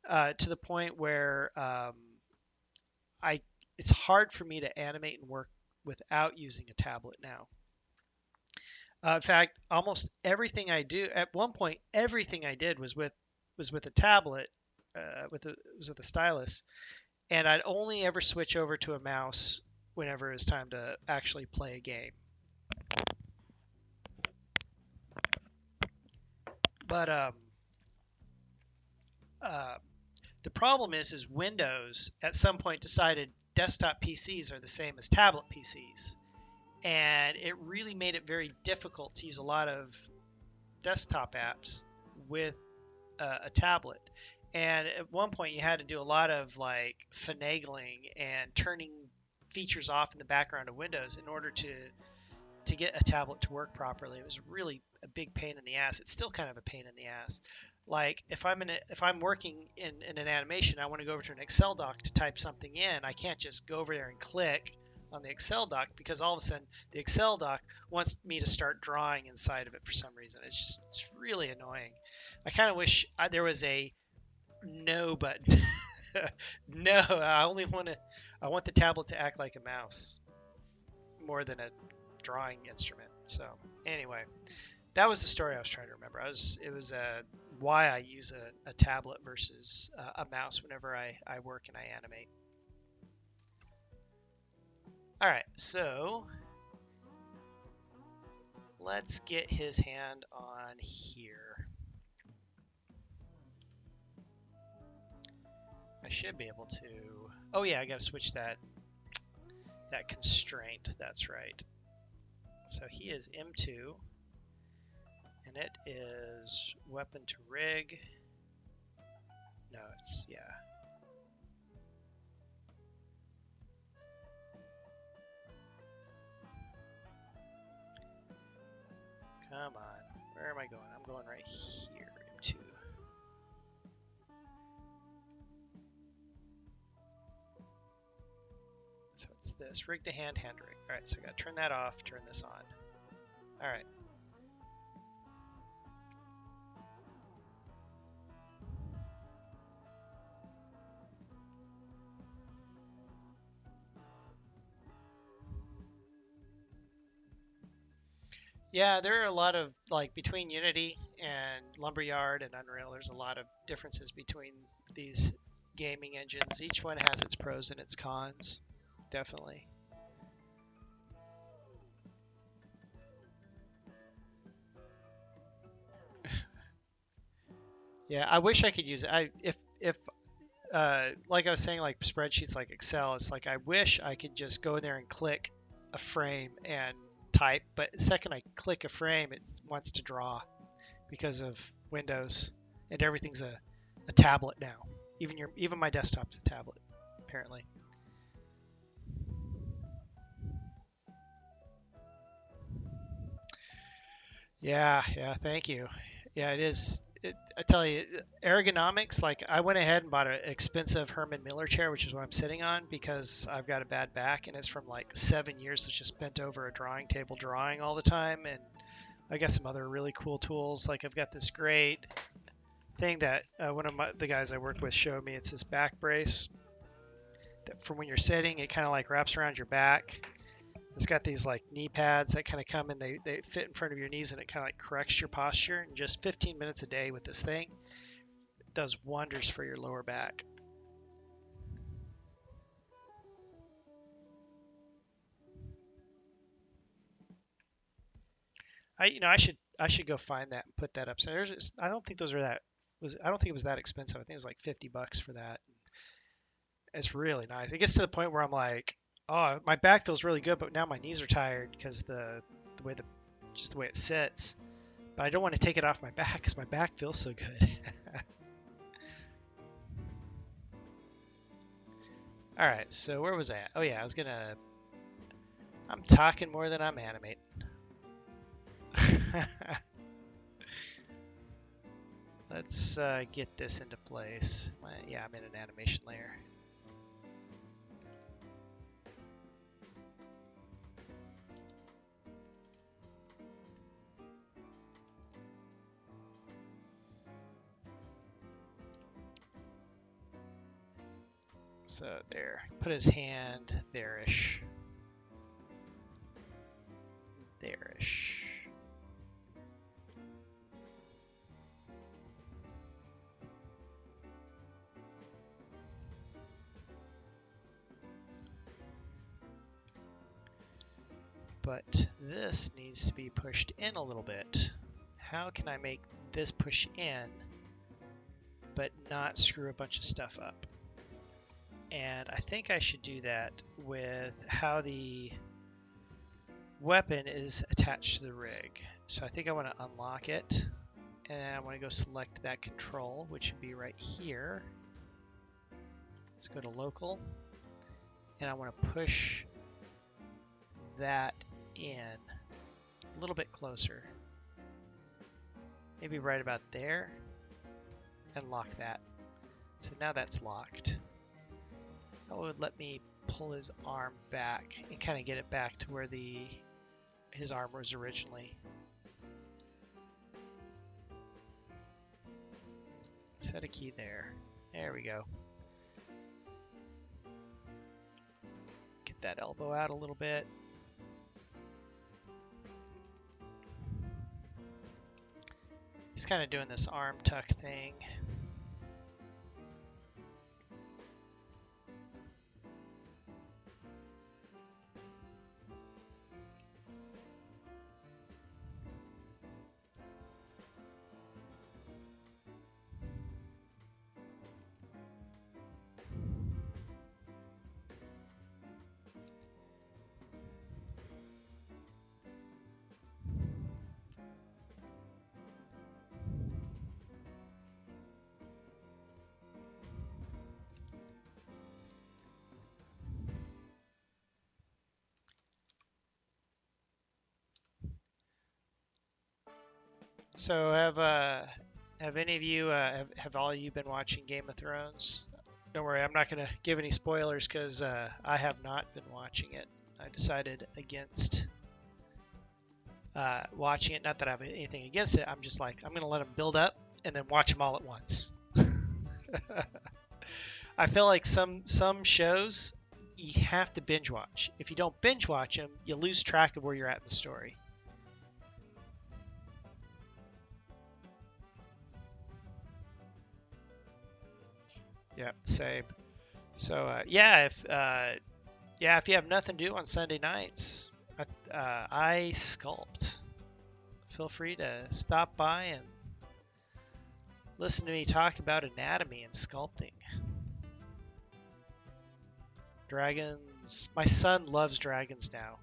to the point where I it's hard for me to animate and work without using a tablet now. In fact, almost everything I do at one point, everything I did was with a tablet, was with a stylus, and I'd only ever switch over to a mouse whenever it was time to actually play a game. But uh, the problem is Windows at some point decided desktop PCs are the same as tablet PCs, and it really made it very difficult to use a lot of desktop apps with a tablet. And at one point, you had to do a lot of like finagling and turning features off in the background of Windows in order to get a tablet to work properly. It was really a big pain in the ass. It's still kind of a pain in the ass. Like if I'm working in an animation, I want to go over to an Excel doc to type something in. I can't just go over there and click on the Excel doc because all of a sudden the Excel doc wants me to start drawing inside of it for some reason. It's really annoying. I kind of wish there was a no button. No, I want the tablet to act like a mouse more than a drawing instrument. So anyway, that was the story I was trying to remember. It was why I use a tablet versus a mouse whenever I work and I animate. All right, so let's get his hand on here. I should be able to. Oh yeah, I got to switch that constraint. That's right. So he is M2, and it is weapon to rig. No, it's yeah. Come on, where am I going? I'm going right here, M2. So it's this, rig to hand rig. All right, so I got to turn that off, turn this on. All right. Yeah, there are a lot of, like, between Unity and Lumberyard and Unreal, there's a lot of differences between these gaming engines. Each one has its pros and its cons, definitely. Yeah, I wish I could use it. If like I was saying, like spreadsheets like Excel, it's like I wish I could just go in there and click a frame and type, but the second I click a frame, it wants to draw because of Windows, and everything's a tablet now. Even my desktop's a tablet, apparently. Yeah, thank you. Yeah, it is. I tell you, ergonomics, like I went ahead and bought an expensive Herman Miller chair, which is what I'm sitting on because I've got a bad back and it's from like 7 years that's just bent over a drawing table drawing all the time. And I got some other really cool tools. Like I've got this great thing that one of the guys I work with showed me. It's this back brace that from when you're sitting, it kind of like wraps around your back. It's got these like knee pads that kind of come and they fit in front of your knees and it kind of like corrects your posture. And just 15 minutes a day with this thing does wonders for your lower back. I should go find that and put that up. So I don't think those are that I don't think it was that expensive. I think it was like $50 for that. It's really nice. It gets to the point where I'm like, oh, my back feels really good, but now my knees are tired because the way just the way it sits. But I don't want to take it off my back because my back feels so good. All right, so where was I at? Oh yeah, I'm talking more than I'm animating. Let's get this into place. Yeah, I'm in an animation layer. So there, put his hand there-ish. There-ish. But this needs to be pushed in a little bit. How can I make this push in, but not screw a bunch of stuff up? And I think I should do that with how the weapon is attached to the rig. So I think I want to unlock it, and I want to go select that control, which would be right here. Let's go to local, and I want to push that in a little bit closer. Maybe right about there, and lock that. So now that's locked. That would let me pull his arm back and kind of get it back to where his arm was originally. Set a key there. There we go. Get that elbow out a little bit. He's kind of doing this arm tuck thing. So have any of you have all of you been watching Game of Thrones? don't worry, I'm not going to give any spoilers because I have not been watching it. I decided against watching it. Not that I have anything against it. I'm just like, I'm going to let them build up and then watch them all at once. I feel like some shows you have to binge watch. If you don't binge watch them, you lose track of where you're at in the story. Yeah, same. So if you have nothing to do on Sunday nights, I sculpt. Feel free to stop by and listen to me talk about anatomy and sculpting. Dragons. My son loves dragons now.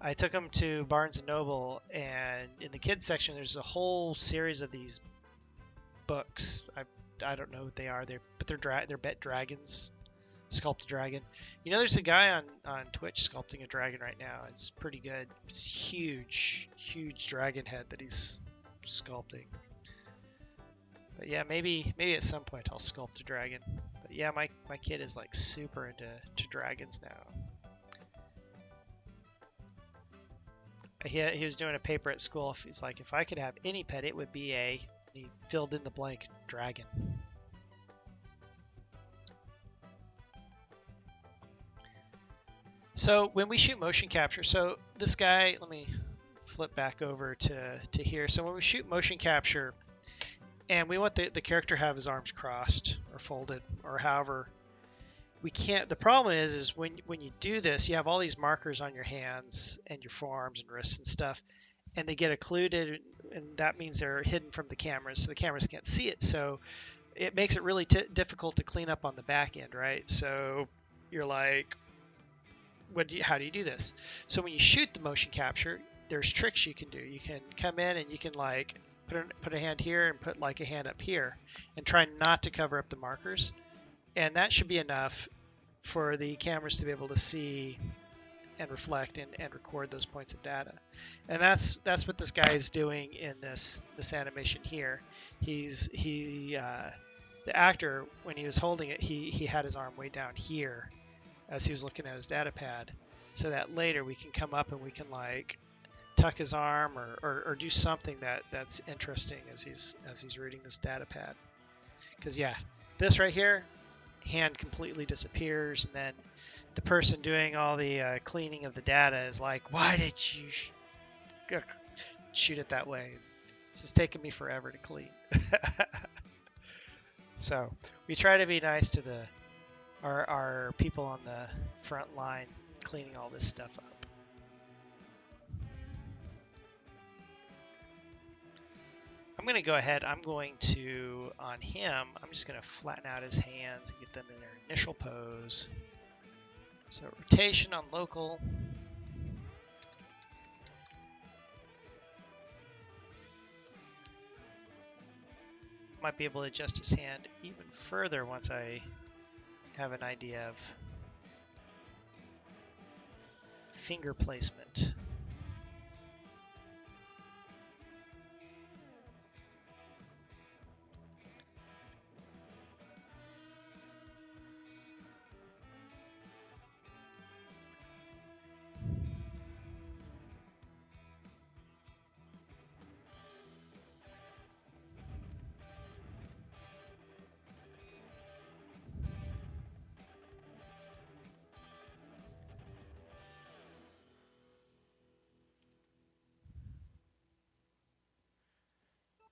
I took him to Barnes & Noble, and in the kids section, there's a whole series of these books. I don't know what they are, but they're bet dragons. Sculpt a dragon. You know, there's a guy on Twitch sculpting a dragon right now. It's pretty good. It's huge dragon head that he's sculpting. But yeah, maybe at some point I'll sculpt a dragon. But yeah, my kid is like super into dragons now. He was doing a paper at school. He's like, if I could have any pet, it would be he filled in the blank dragon. So when we shoot motion capture, so this guy, let me flip back over to here. So when we shoot motion capture and we want the character to have his arms crossed or folded or however, we can't, the problem is when you do this, you have all these markers on your hands and your forearms and wrists and stuff, and they get occluded, and that means they're hidden from the cameras, so the cameras can't see it. So it makes it really difficult to clean up on the back end, right? So you're like, how do you do this? So when you shoot the motion capture, there's tricks you can do. You can come in and you can like put a hand here and put like a hand up here and try not to cover up the markers. And that should be enough for the cameras to be able to see and reflect and record those points of data. And that's what this guy is doing in this animation here. The actor, when he was holding it, he had his arm way down here as he was looking at his data pad, so that later we can come up and we can like tuck his arm or do something that's interesting as he's reading this data pad. Because yeah, this right here, hand completely disappears, and then the person doing all the cleaning of the data is like, why did you shoot it that way? This is taking me forever to clean. So we try to be nice to our people on the front lines cleaning all this stuff up. I'm going to go ahead, I'm going to, on him, I'm just going to flatten out his hands and get them in their initial pose. So rotation on local. Might be able to adjust his hand even further once I have an idea of finger placement.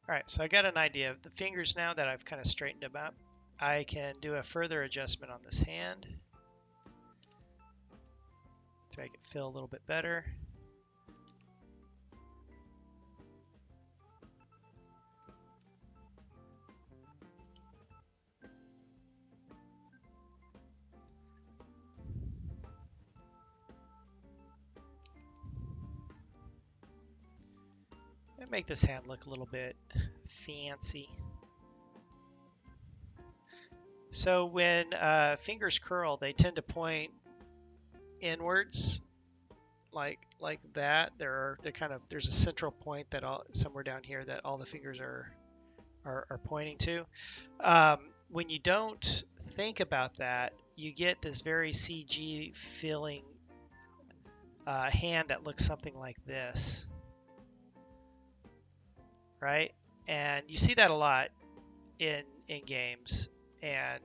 All right, so I got an idea of the fingers now that I've kind of straightened them up. I can do a further adjustment on this hand to make it feel a little bit better. And make this hand look a little bit fancy. So when fingers curl, they tend to point inwards, like that. There's a central point that somewhere down here that all the fingers are pointing to. When you don't think about that, you get this very CG feeling hand that looks something like this, right? And you see that a lot in games and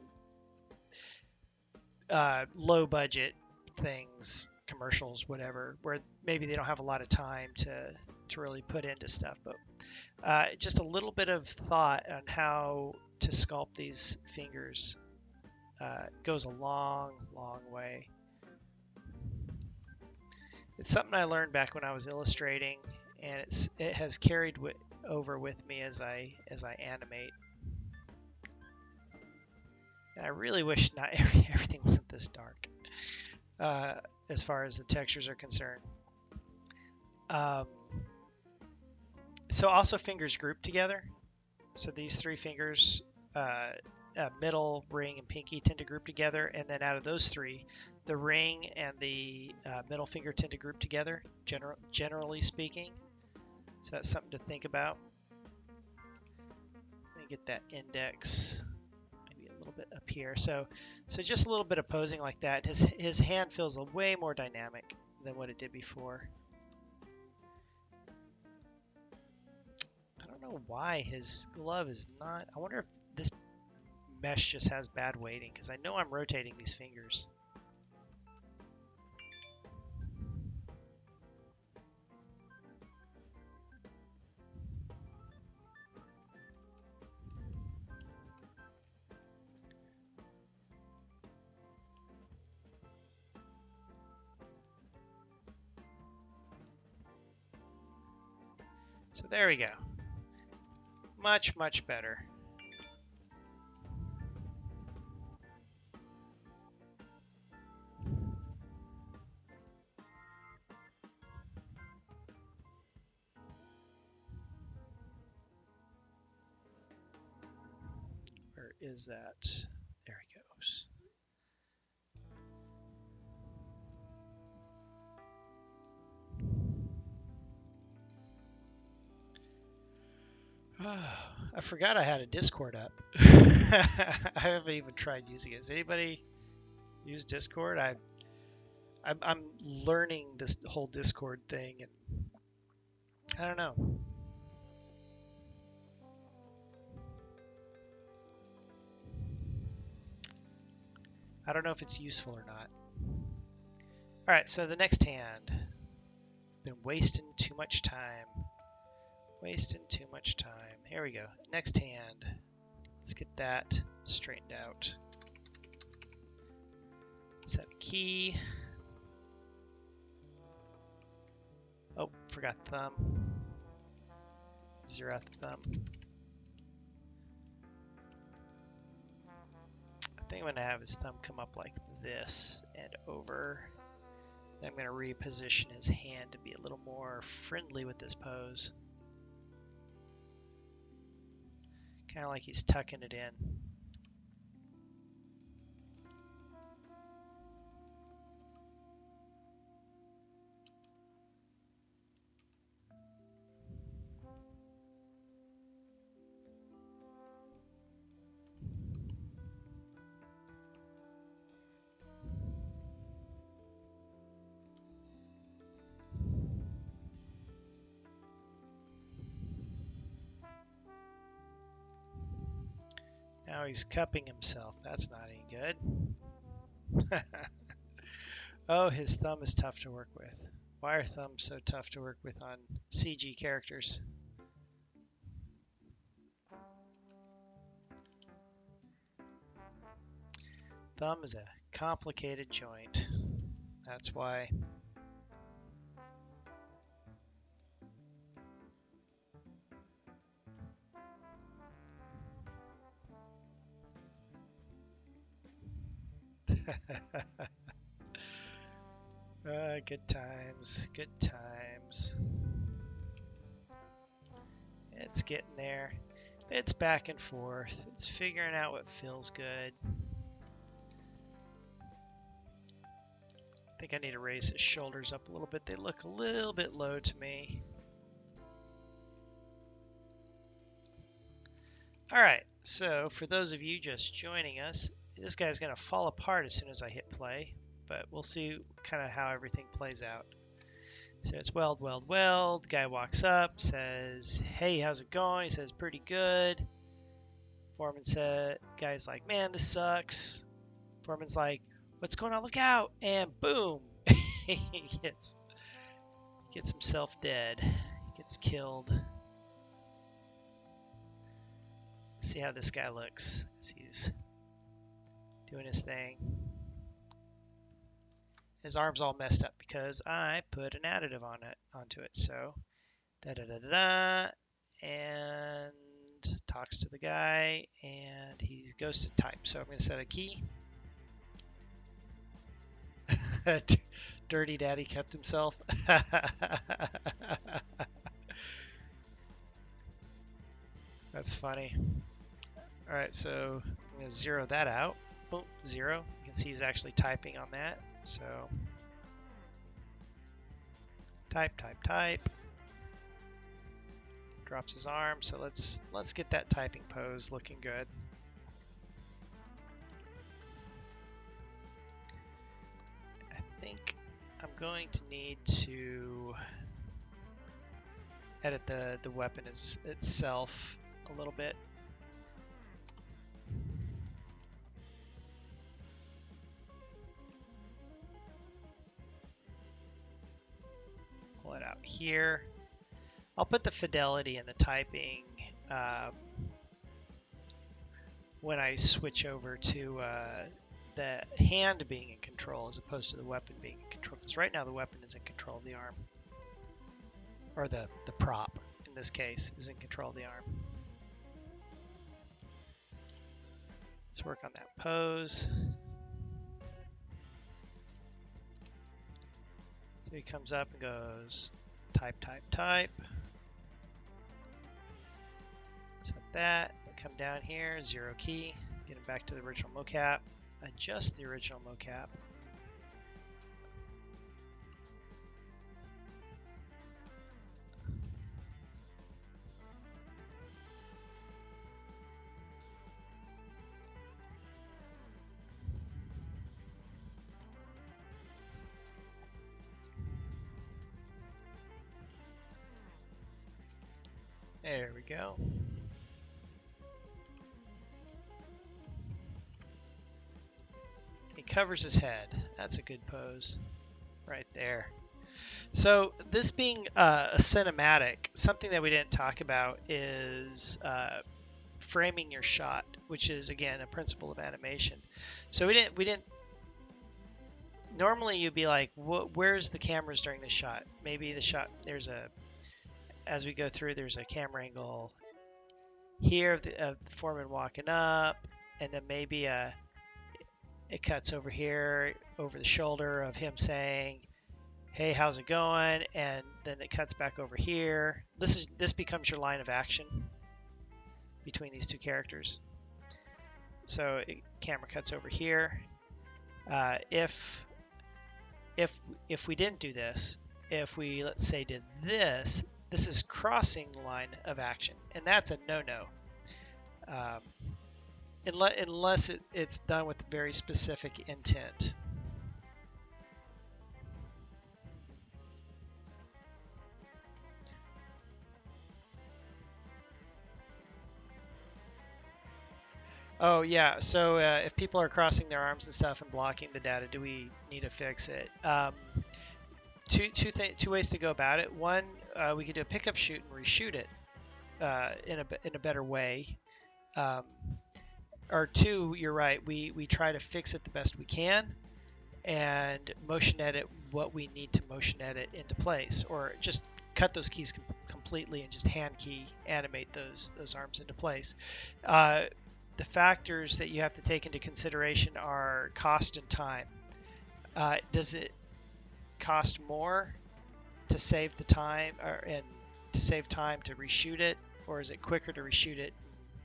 low budget things, commercials, whatever, where maybe they don't have a lot of time to really put into stuff. But just a little bit of thought on how to sculpt these fingers goes a long, long way. It's something I learned back when I was illustrating, and it has carried over with me as I animate. And I really wish not everything wasn't this dark as far as the textures are concerned. So also fingers grouped together. So these three fingers, middle, ring, and pinky tend to group together. And then out of those three, the ring and the middle finger tend to group together, generally speaking. So that's something to think about. Let me get that index maybe a little bit up here. So just a little bit of posing like that. His hand feels way more dynamic than what it did before. I don't know why his glove is not. I wonder if this mesh just has bad weighting, because I know I'm rotating these fingers. So there we go. Much, much better. Where is that? There he goes. I forgot I had a Discord up. I haven't even tried using it. Does anybody use Discord? I'm learning this whole Discord thing, and I don't know. I don't know if it's useful or not. All right, so the next hand. Been wasting too much time. Wasting too much time. Here we go. Next hand. Let's get that straightened out. Set key. Oh, forgot thumb. Zero out the thumb. I think I'm going to have his thumb come up like this and over. Then I'm going to reposition his hand to be a little more friendly with this pose. Kind of like he's tucking it in. Now he's cupping himself. That's not any good. Oh, his thumb is tough to work with. Why are thumbs so tough to work with on CG characters? Thumb is a complicated joint. That's why. Good times, good times. It's getting there. It's back and forth. It's figuring out what feels good. I think I need to raise his shoulders up a little bit. They look a little bit low to me. All right, so for those of you just joining us, This guy's gonna fall apart as soon as I hit play, but we'll see kind of how everything plays out. So it's weld, weld, weld. The guy walks up, says, "Hey, how's it going?" He says, "Pretty good." Foreman said, guy's like, "Man, this sucks." Foreman's like, "What's going on? Look out!" And boom, he gets himself dead. He gets killed. Let's see how this guy looks as he's doing his thing. His arm's all messed up because I put an additive on it onto it. So da da da da da, and talks to the guy, and he goes to type. So I'm going to set a key. Dirty Daddy kept himself. That's funny. All right, so I'm going to zero that out. Boom, 0. You can see he's actually typing on that. So type, type, type. Drops his arm. So let's get that typing pose looking good. I think I'm going to need to edit the weapon itself a little bit. Pull it out here. I'll put the fidelity and the typing when I switch over to the hand being in control as opposed to the weapon being in control. Because right now the weapon is in control of the arm. Or the prop, in this case, is in control of the arm. Let's work on that pose. So he comes up and goes type, type, type. Set that. Come down here, 0 key. Get him back to the original mocap. Adjust the original mocap. There we go. He covers his head. That's a good pose right there. So this being a cinematic, something that we didn't talk about is framing your shot, which is again a principle of animation. So we didn't. Normally you'd be like, where's the cameras during this shot? Maybe the shot as we go through, there's a camera angle here of the foreman walking up, and then maybe it cuts over here over the shoulder of him saying, "Hey, how's it going?" And then it cuts back over here. This becomes your line of action between these two characters. So camera cuts over here. If we didn't do this, if we, let's say, did this, this is crossing the line of action, and that's a no-no. Unless it's done with very specific intent. Oh yeah, so if people are crossing their arms and stuff and blocking the data, do we need to fix it? Two ways to go about it. One, we could do a pickup shoot and reshoot it in a better way. Or two, you're right, we try to fix it the best we can and motion edit what we need to motion edit into place, or just cut those keys completely and just hand key animate those arms into place. The factors that you have to take into consideration are cost and time. Does it cost more to save the time and to save time to reshoot it, or is it quicker to reshoot it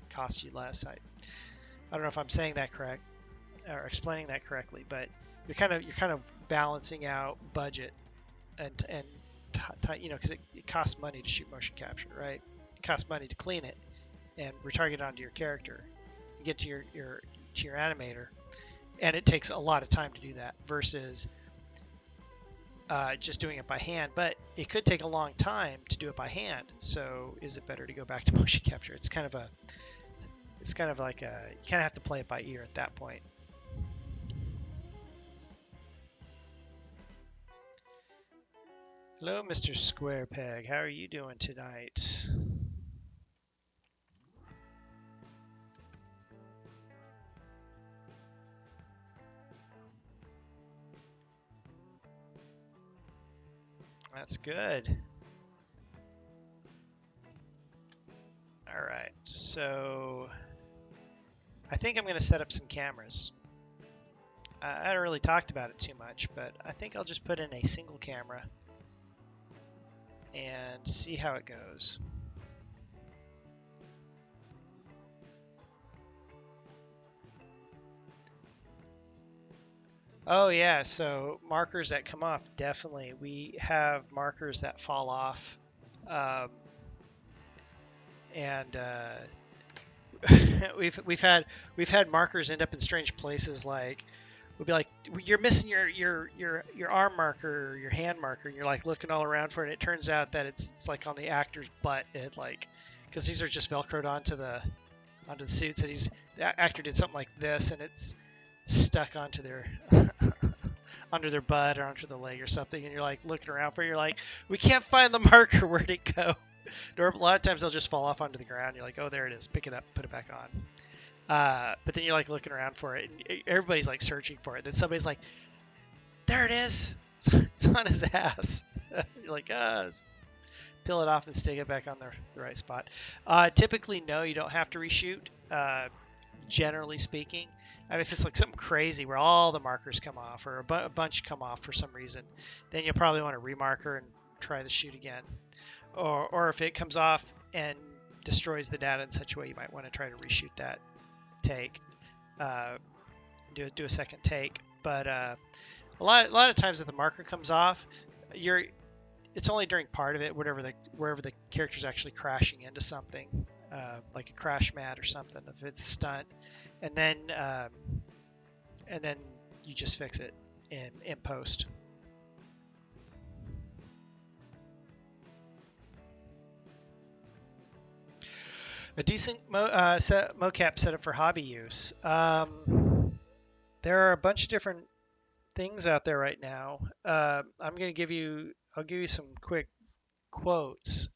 and cost you less? I don't know if I'm saying that correct or explaining that correctly, but you're kind of balancing out budget and you know, because it costs money to shoot motion capture, right? It costs money to clean it and retarget it onto your character. You get to to your animator, and it takes a lot of time to do that versus just doing it by hand. But it could take a long time to do it by hand. So is it better to go back to motion capture? It's kind of like you kind of have to play it by ear at that point. Hello, Mr. Square Peg. How are you doing tonight? That's good. All right, so I think I'm going to set up some cameras. I haven't really talked about it too much, but I think I'll just put in a single camera and see how it goes. Oh yeah, so markers that come off, definitely. We have markers that fall off, and we've had markers end up in strange places. Like we'll be like, you're missing your arm marker or your hand marker, and you're like looking all around for it. And it turns out that it's like on the actor's butt. It like because these are just velcroed onto the suits, and the actor did something like this, and it's stuck onto their under their butt or onto the leg or something, and you're like looking around for it. You're like, we can't find the marker. Where'd it go? Or a lot of times they'll just fall off onto the ground. You're like, oh, there it is. Pick it up, put it back on. But then you're like looking around for it, and everybody's like searching for it. Then somebody's like, there it is. It's on his ass. You're like, peel it off and stick it back on the right spot. Typically, no, you don't have to reshoot. Generally speaking, I mean, if it's like something crazy where all the markers come off or a bunch come off for some reason, then you'll probably want to remarker and try the shoot again. Or if it comes off and destroys the data in such a way, you might want to try to reshoot that take, do a second take. But a lot of times if the marker comes off, it's only during part of it, wherever the character's actually crashing into something, like a crash mat or something, if it's a stunt, and then you just fix it in post. A decent mocap setup for hobby use. There are a bunch of different things out there right now. I'll give you some quick quotes.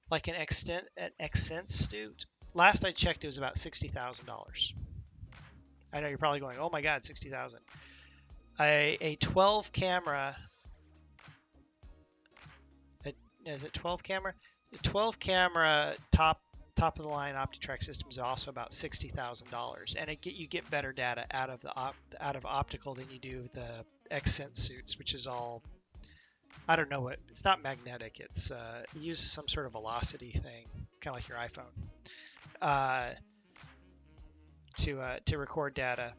Like an accent suit. Last I checked, it was about $60,000. I know you're probably going, oh my God, 60,000. A 12 camera. Is it 12 camera? The 12 camera top of the line OptiTrack system is also about $60,000, and you get better data out of optical than you do the accent suits, which is all, I don't know what, it's not magnetic. It's it uses some sort of velocity thing, kind of like your iPhone, to record data,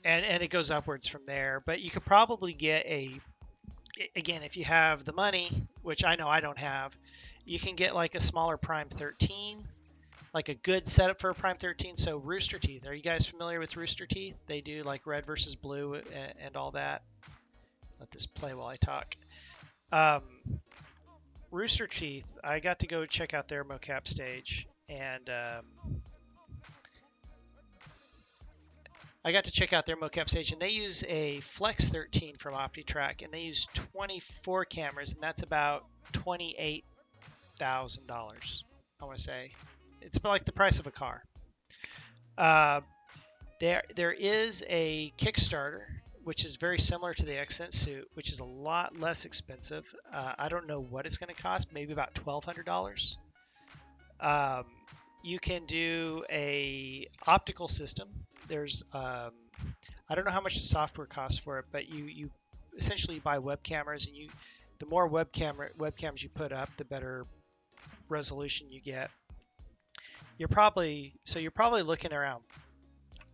and it goes upwards from there. But you could probably get again, if you have the money, which I know I don't have, you can get like a smaller Prime 13, like a good setup for a Prime 13. So Rooster Teeth, are you guys familiar with Rooster Teeth? They do like red versus blue and all that. Let this play while I talk. Rooster Teeth, I got to go check out their mocap stage, and they use a Flex 13 from OptiTrack, and they use 24 cameras, and that's about $28,000. I want to say it's about like the price of a car. There is a Kickstarter, which is very similar to the accent suit, which is a lot less expensive. I don't know what it's going to cost, maybe about $1,200. You can do a optical system. There's I don't know how much the software costs for it, but you essentially buy web cameras, and the more webcams you put up, the better resolution you get. You're probably looking around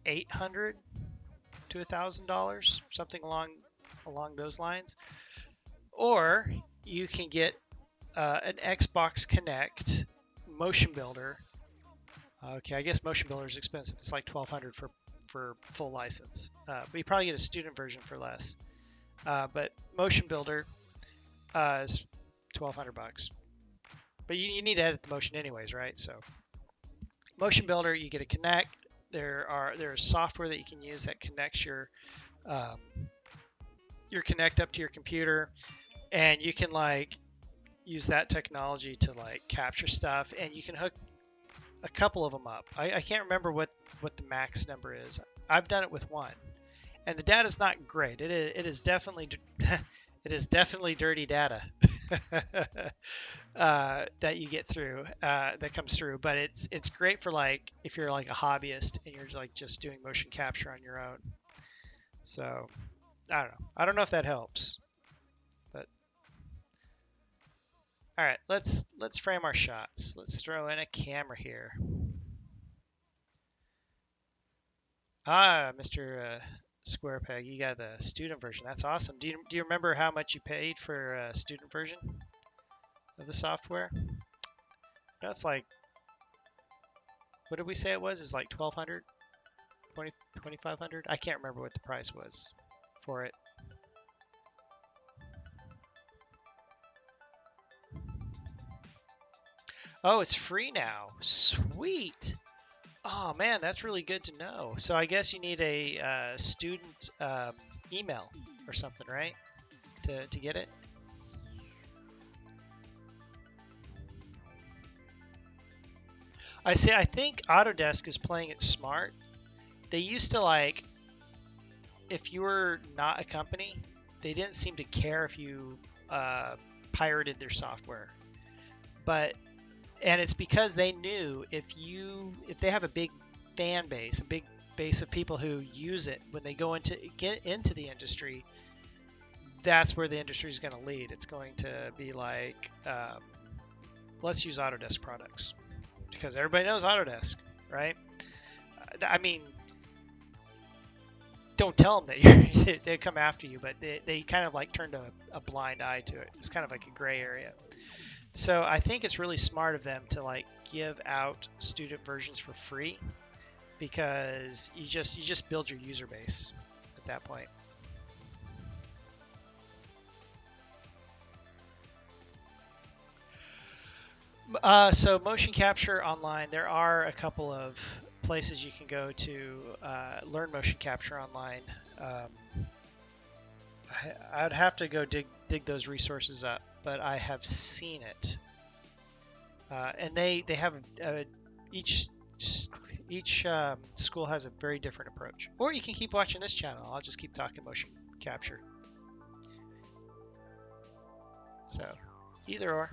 $800 to $1,000, something along those lines. Or you can get an Xbox Connect Motionbuilder Okay, I guess Motionbuilder is expensive. It's like 1,200 for full license. But you probably get a student version for less. But Motionbuilder is 1,200 bucks. But you need to edit the motion anyways, right? So Motionbuilder, you get a Connect. There's software that you can use that connects um, your Connect up to your computer, and you can like use that technology to like capture stuff, and you can hook a couple of them up. I can't remember what the max number is. I've done it with one, and the data is not great. It is definitely it is definitely dirty data that you get through that comes through. But it's great for like if you're like a hobbyist and you're like just doing motion capture on your own. So I don't know. I don't know if that helps, but all right. Let's frame our shots. Let's throw in a camera here. Ah, Mr. Square Peg, you got the student version. That's awesome. Do you remember how much you paid for a student version of the software? That's like, what did we say it was? It's like 1,200, 2,500. I can't remember what the price was for it. Oh, it's free now. Sweet. Oh man, that's really good to know. So I guess you need a student email or something, right? To get it. I think Autodesk is playing it smart. They used to like, if you were not a company, they didn't seem to care if you pirated their software. And it's because they knew if they have a big fan base, a big base of people who use it when they get into the industry, that's where the industry is going to lead. It's going to be like, let's use Autodesk products because everybody knows Autodesk, right? I mean, don't tell them that they come after you, but they kind of like turned a blind eye to it. It's kind of like a gray area. So I think it's really smart of them to like give out student versions for free because you just build your user base at that point. So motion capture online, there are a couple of places you can go to learn motion capture online. I'd have to go dig those resources up, but I have seen it. And they have each school has a very different approach. Or you can keep watching this channel. I'll just keep talking motion capture. So either or.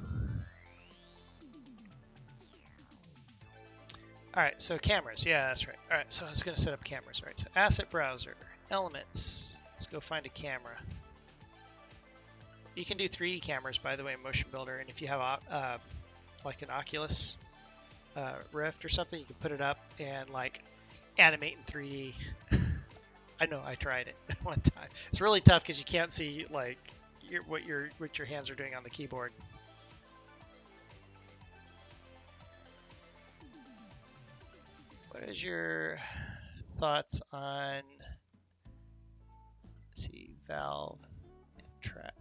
All right, so cameras. Yeah, that's right. All right, so I was going to set up cameras. All right, so asset browser, elements. Let's go find a camera. You can do 3D cameras, by the way, in Motionbuilder. And if you have like an Oculus Rift or something, you can put it up and like animate in 3D. I know, I tried it one time. It's really tough because you can't see like what your hands are doing on the keyboard. What is your thoughts on, let's see, Valve and Track?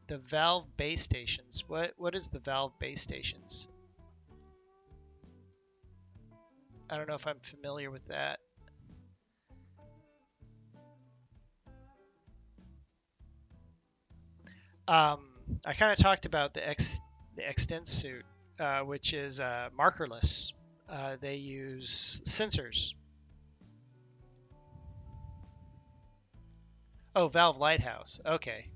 The Valve base stations. What is the Valve base stations? I don't know if I'm familiar with that. I kind of talked about the Extend suit, which is markerless. They use sensors. Oh, Valve Lighthouse. Okay.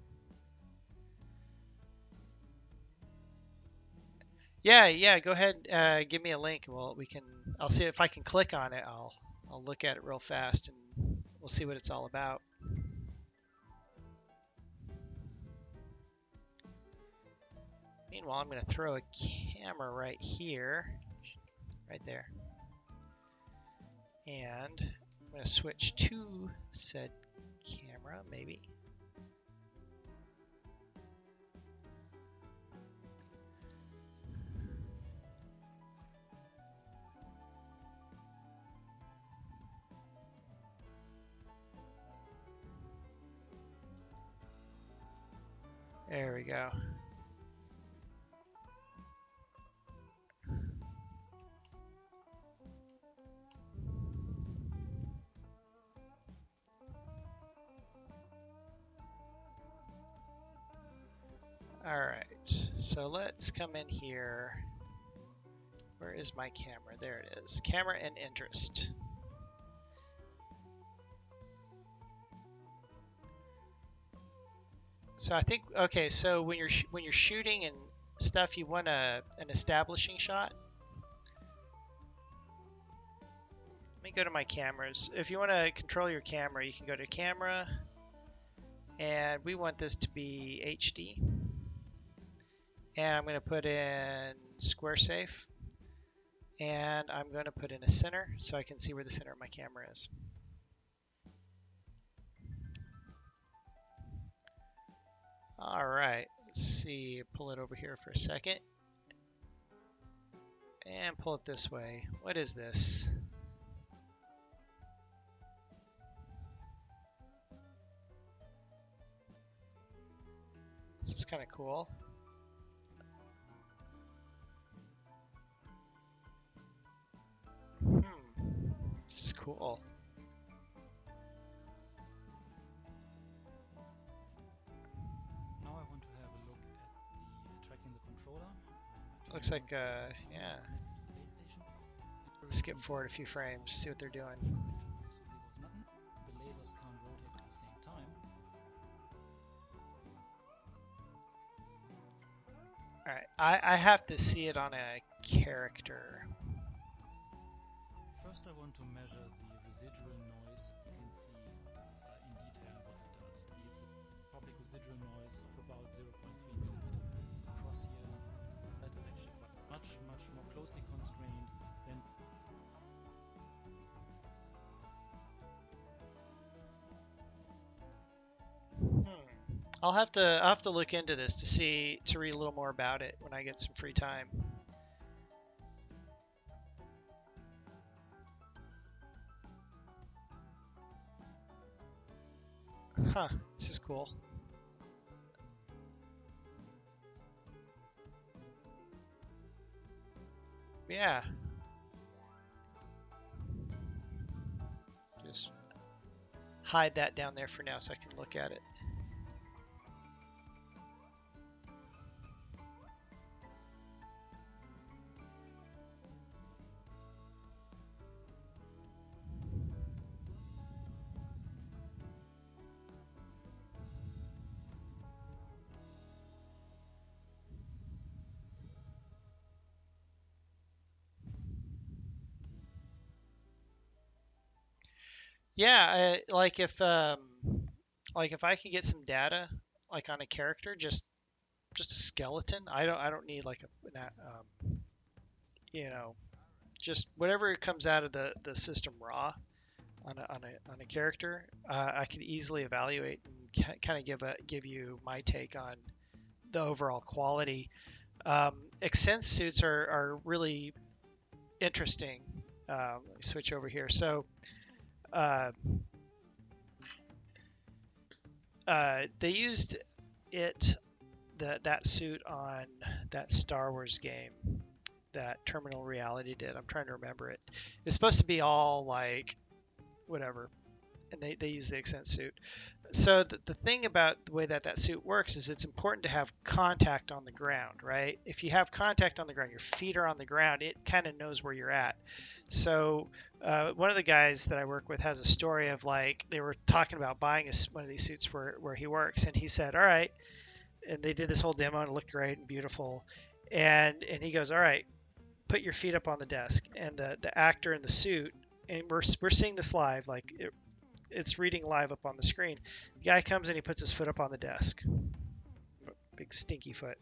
Yeah. Go ahead. Give me a link. Well, I'll see if I can click on it. I'll look at it real fast and we'll see what it's all about. Meanwhile, I'm going to throw a camera right here, right there. And I'm going to switch to said camera, maybe. There we go. All right, so let's come in here. Where is my camera? There it is. Camera and interest. So I think, okay, so when you're shooting and stuff, you want an establishing shot. Let me go to my cameras. If you want to control your camera, you can go to camera, and we want this to be HD. And I'm going to put in square safe, and I'm going to put in a center so I can see where the center of my camera is. All right, let's see, pull it over here for a second. And pull it this way. What is this? This is kind of cool. This is cool. Now I want to have a look at the tracking the controller. Looks like, yeah. Let's skip forward a few frames, see what they're doing. The lasers can't rotate at the same time. Alright, I have to see it on a character. First I want to measure the residual noise. You can see in detail what it does. This public residual noise of about 0.3 millimeter across here. That is actually much more closely constrained than I'll have to look into this to read a little more about it when I get some free time. Huh, this is cool. Yeah. Just hide that down there for now so I can look at it. Yeah, like if I can get some data like on a character, just a skeleton. I don't need like you know, just whatever comes out of the system raw on a character. I can easily evaluate and kind of give you my take on the overall quality. Extend suits are really interesting. Let me switch over here. So. They used that suit on that Star Wars game that Terminal Reality did. I'm trying to remember it. It's supposed to be all like whatever, and they use the accent suit. So the thing about the way that suit works is it's important to have contact on the ground, right? If you have contact on the ground, your feet are on the ground, it kind of knows where you're at. So one of the guys that I work with has a story of like they were talking about buying one of these suits where he works, and he said, all right, and they did this whole demo and it looked great and beautiful, and he goes, all right, put your feet up on the desk, and the actor in the suit, and we're seeing this live, like it's reading live up on the screen. The guy comes and he puts his foot up on the desk, big stinky foot.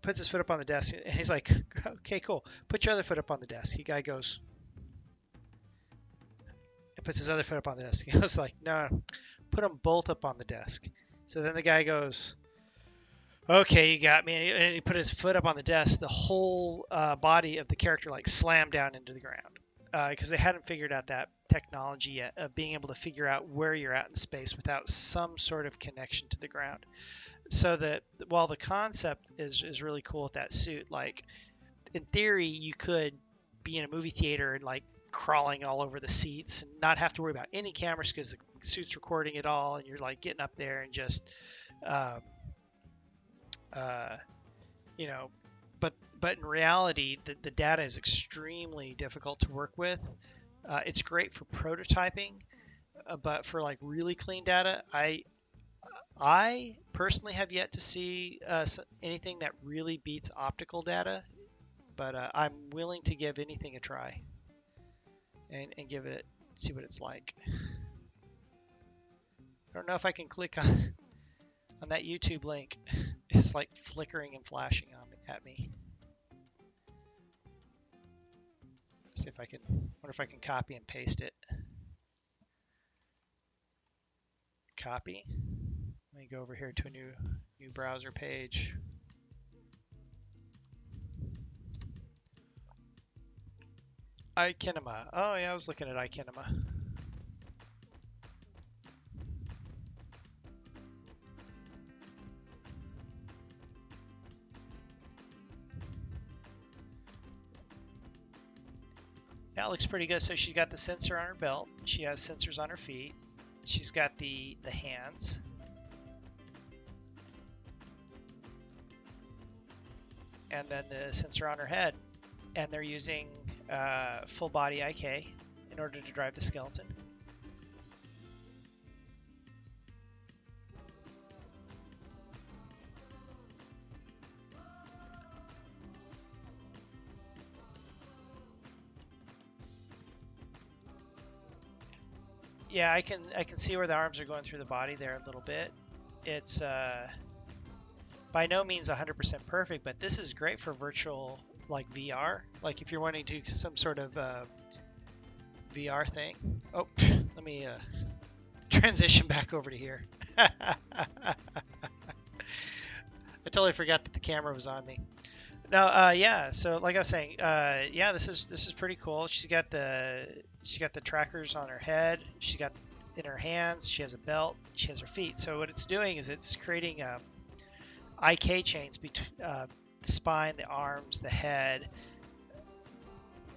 Puts his foot up on the desk, and he's like, okay, cool, put your other foot up on the desk. The guy goes, and puts his other foot up on the desk. He goes like, no, put them both up on the desk. So then the guy goes, okay, you got me. And he put his foot up on the desk. The whole body of the character like slammed down into the ground because they hadn't figured out that technology yet of being able to figure out where you're at in space without some sort of connection to the ground. So that while the concept is really cool with that suit, like in theory, you could be in a movie theater and like crawling all over the seats and not have to worry about any cameras because the suit's recording it all, and you're like getting up there and just, um, uh, you know, but in reality, the data is extremely difficult to work with. It's great for prototyping, but for like really clean data, I personally have yet to see anything that really beats optical data, but I'm willing to give anything a try and give it, see what it's like. I don't know if I can click on that YouTube link. It's like flickering and flashing at me. See if I can, wonder if I can copy and paste it. Copy. Let me go over here to a new browser page. iKinema. Oh yeah, I was looking at iKinema. That looks pretty good. So she's got the sensor on her belt. She has sensors on her feet. She's got the hands. And then the sensor on her head. And they're using full body IK in order to drive the skeleton. Yeah, I can see where the arms are going through the body there a little bit. It's by no means 100% perfect, but this is great for virtual like VR. Like if you're wanting to do some sort of VR thing. Oh, let me transition back over to here. I totally forgot that the camera was on me. No, yeah. So like I was saying, yeah, this is pretty cool. She's got the trackers on her head. She got in her hands. She has a belt. She has her feet. So what it's doing is it's creating IK chains between the spine, the arms, the head,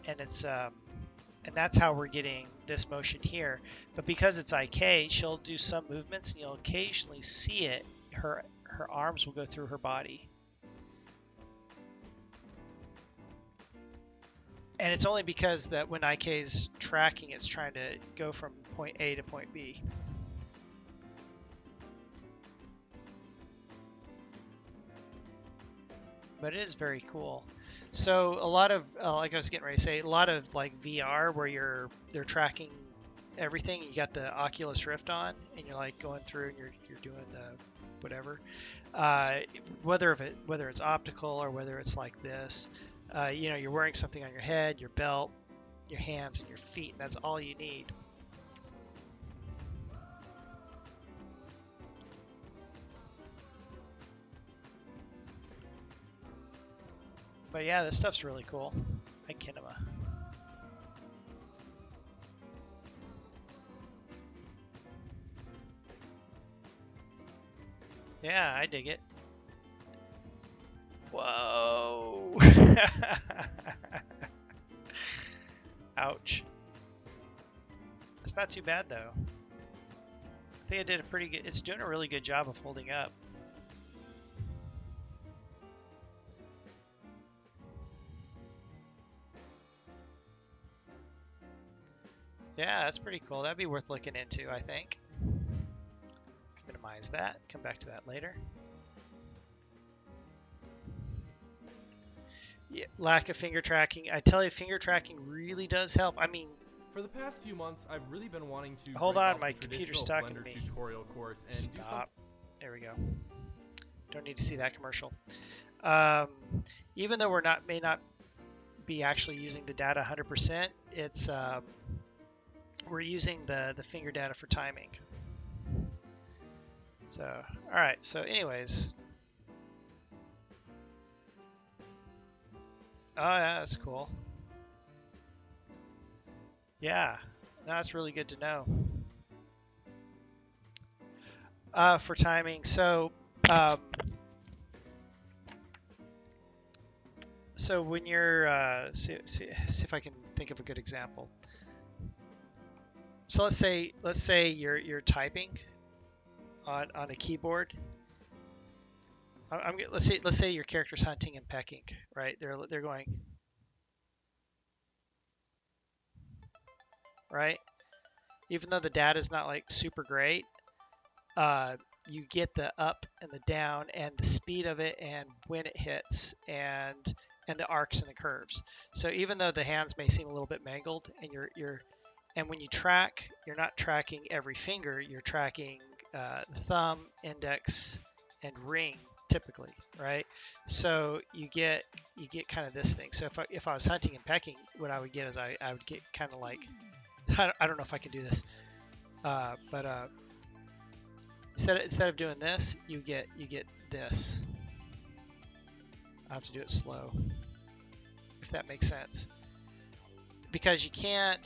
and it's and that's how we're getting this motion here. But because it's IK, she'll do some movements, and you'll occasionally see it. Her arms will go through her body. And it's only because that when IK is tracking, it's trying to go from point A to point B. But it is very cool. So a lot of, like I was getting ready to say, a lot of like VR where they're tracking everything. You got the Oculus Rift on, and you're like going through, and you're doing the whatever. Whether it's optical or whether it's like this. You know, you're wearing something on your head, your belt, your hands, and your feet, and that's all you need. But yeah, this stuff's really cool. iKinema. Yeah, I dig it. Whoa! Ouch. It's not too bad though. I think I did a pretty good, it's doing a really good job of holding up. Yeah, that's pretty cool. That'd be worth looking into, I think. Minimize that, come back to that later. Yeah, lack of finger tracking. I tell you, finger tracking really does help. I mean, for the past few months, I've really been wanting to hold on, my computer's talking to me. Tutorial course and Stop. do some. There we go. Don't need to see that commercial. Even though may not be actually using the data 100%, it's we're using the finger data for timing. So, all right. So anyways, oh yeah, that's cool. Yeah, that's really good to know. For timing, um, so when you're see if I can think of a good example. So let's say you're typing on a keyboard. Let's say your character's hunting and pecking, right? They're going right. Even though the data is not like super great, you get the up and the down and the speed of it and when it hits and the arcs and the curves. So even though the hands may seem a little bit mangled and and when you track, you're not tracking every finger, you're tracking the thumb, index, and ring typically, right? So you get kind of this thing. So if I was hunting and pecking, what I would get is I would get kind of like I don't know if I can do this, but instead of doing this, you get this. I have to do it slow, if that makes sense, because you can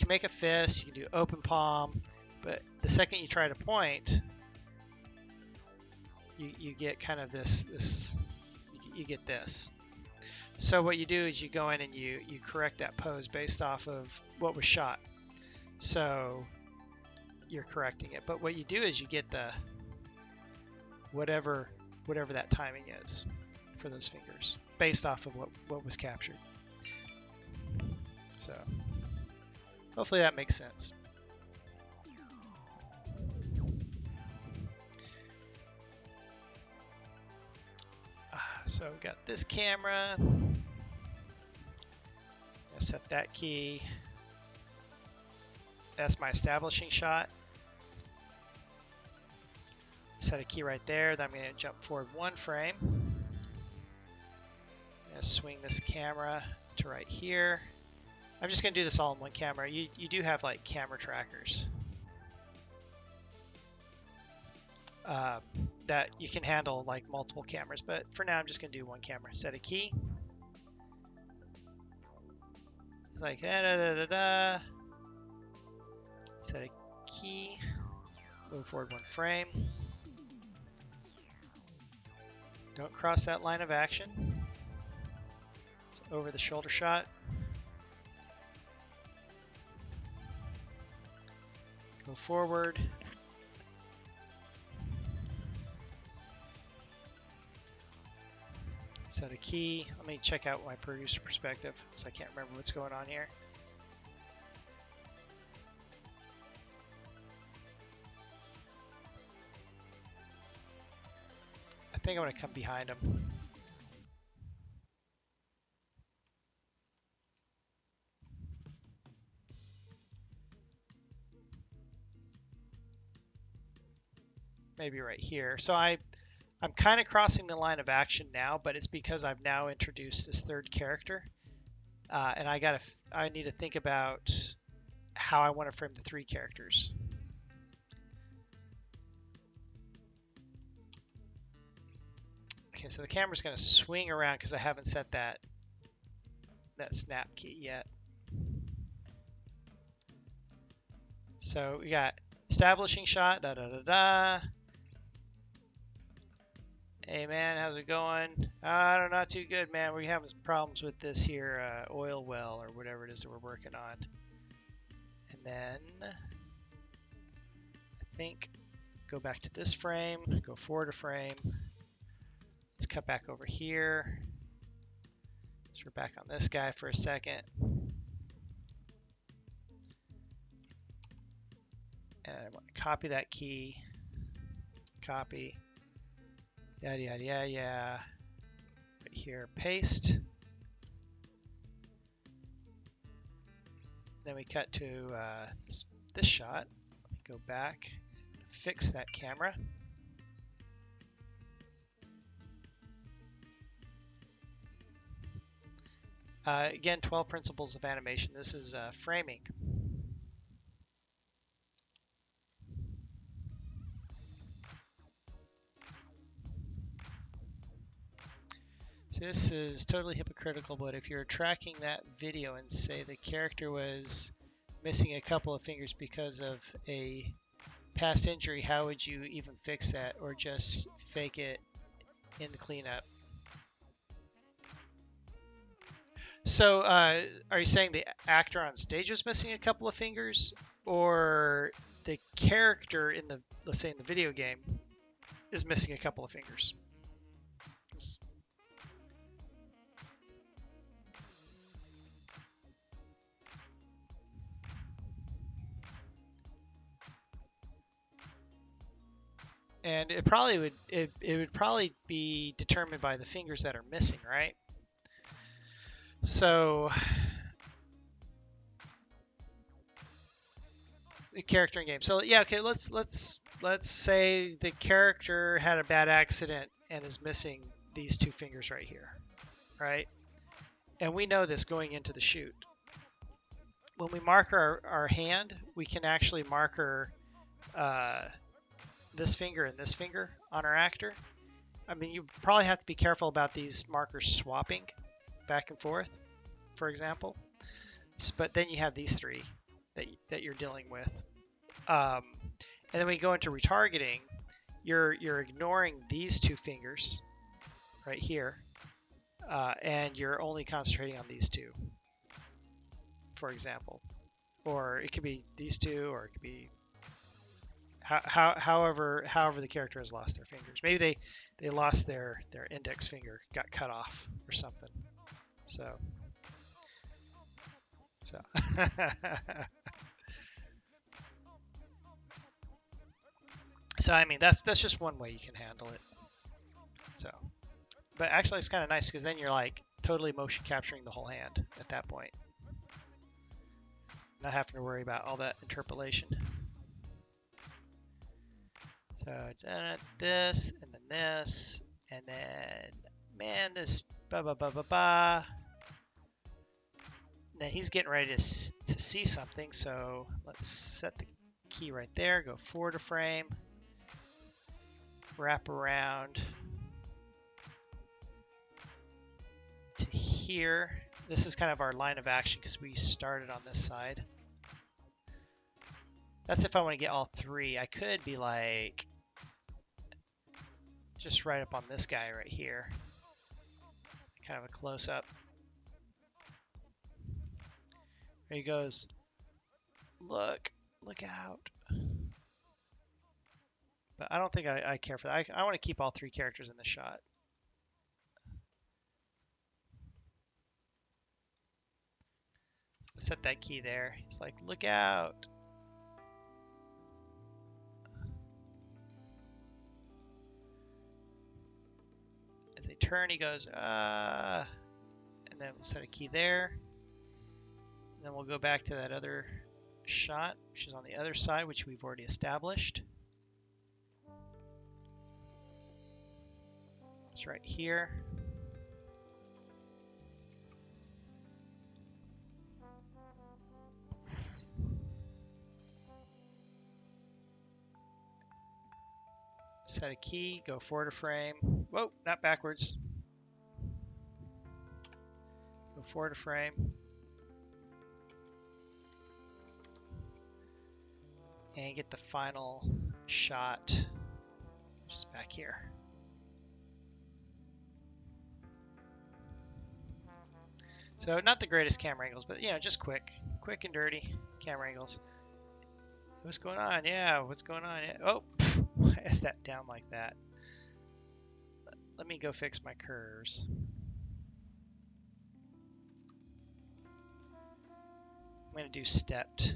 make a fist, you can do open palm, but the second you try to point, you get kind of this you get this. So what you do is you go in and you correct that pose based off of what was shot. So you're correcting it, but what you do is you get the whatever that timing is for those fingers based off of what was captured. So hopefully that makes sense. So we got this camera. I'll set that key. That's my establishing shot. Set a key right there. Then I'm going to jump forward one frame. I'm going to swing this camera to right here. I'm just going to do this all in one camera. You do have like camera trackers that you can handle like multiple cameras, but for now I'm just going to do one camera. Set a key. It's like da da da da da. Set a key. Move forward one frame. Don't cross that line of action. It's over the shoulder shot. Go forward. Set a key. Let me check out my producer perspective because I can't remember what's going on here. I think I'm going to come behind him. Maybe right here. So I'm kind of crossing the line of action now, but it's because I've now introduced this third character, and I need to think about how I want to frame the three characters. Okay, so the camera's going to swing around because I haven't set that snap key yet. So we got establishing shot, da da da da. Hey man, how's it going? I don't know, not too good, man. We're having some problems with this here oil well or whatever it is that we're working on. And then I think go back to this frame, go forward a frame. Let's cut back over here. So we're back on this guy for a second. And I want to copy that key. Copy. Yada, yada, yada, yada. Right here, paste. Then we cut to this shot. Go back, fix that camera. Again, 12 principles of animation. This is framing. So this is totally hypocritical, but if you're tracking that video and say the character was missing a couple of fingers because of a past injury, how would you even fix that, or just fake it in the cleanup? So are you saying the actor on stage was missing a couple of fingers, or the character in the, let's say in the video game, is missing a couple of fingers? And it would probably be determined by the fingers that are missing, right? So the character in game. So yeah, okay, let's say the character had a bad accident and is missing these two fingers right here, right? And we know this going into the shoot. When we mark our hand, we can actually marker this finger and this finger on our actor. I mean, you probably have to be careful about these markers swapping back and forth, for example. But then you have these three that you're dealing with. And then when you go into retargeting, you're ignoring these two fingers right here, and you're only concentrating on these two, for example. Or it could be these two, or it could be however the character has lost their fingers. Maybe they lost their index finger, got cut off or something. So so I mean that's just one way you can handle it. So, but actually it's kind of nice because then you're like totally motion capturing the whole hand at that point, not having to worry about all that interpolation. So this, and then this, and then, man, this, Then he's getting ready to see something, so let's set the key right there, go forward a frame, wrap around to here. This is kind of our line of action because we started on this side. That's if I want to get all three. I could be like, just right up on this guy right here. Kind of a close-up. There he goes. Look out. But I don't think I care for that. I want to keep all three characters in the shot. Set that key there. He's like, look out. As they turn, he goes, and then we'll set a key there. And then we'll go back to that other shot, which is on the other side, which we've already established. It's right here. Set a key, go forward a frame. Whoa, not backwards. Go forward a frame. And get the final shot just back here. So not the greatest camera angles, but you know, just quick and dirty camera angles. What's going on? Yeah, what's going on? Yeah. Oh, why is that down like that? Let me go fix my curves. I'm going to do stepped.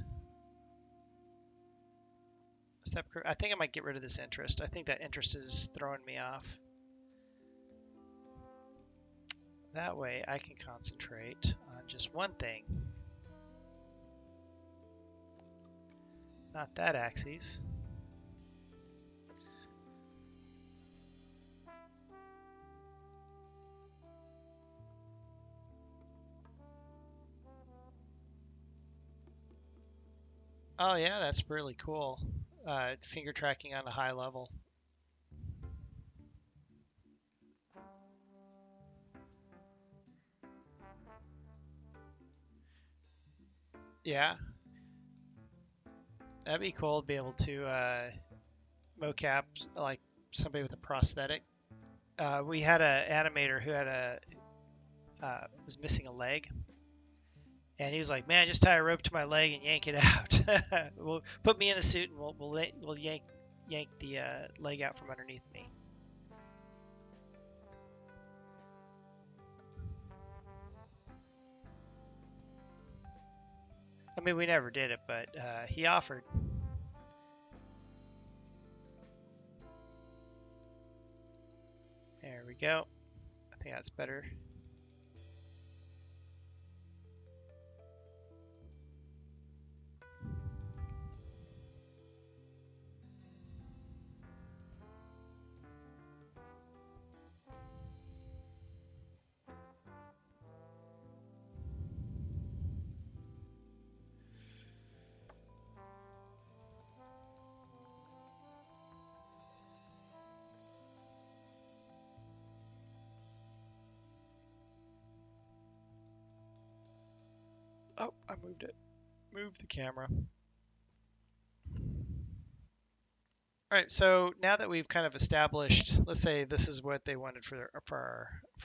Step curve. I think I might get rid of this interest. I think that interest is throwing me off. That way I can concentrate on just one thing. Not that axis. Oh yeah, that's really cool. Finger tracking on a high level. Yeah, that'd be cool to be able to mocap like somebody with a prosthetic. We had an animator who had a was missing a leg, and he was like, "Man, just tie a rope to my leg and yank it out. We'll put me in the suit and we'll yank the leg out from underneath me." I mean, we never did it, but he offered. There we go. I think that's better. Oh, I moved it. Moved the camera. All right, so now that we've kind of established, let's say this is what they wanted for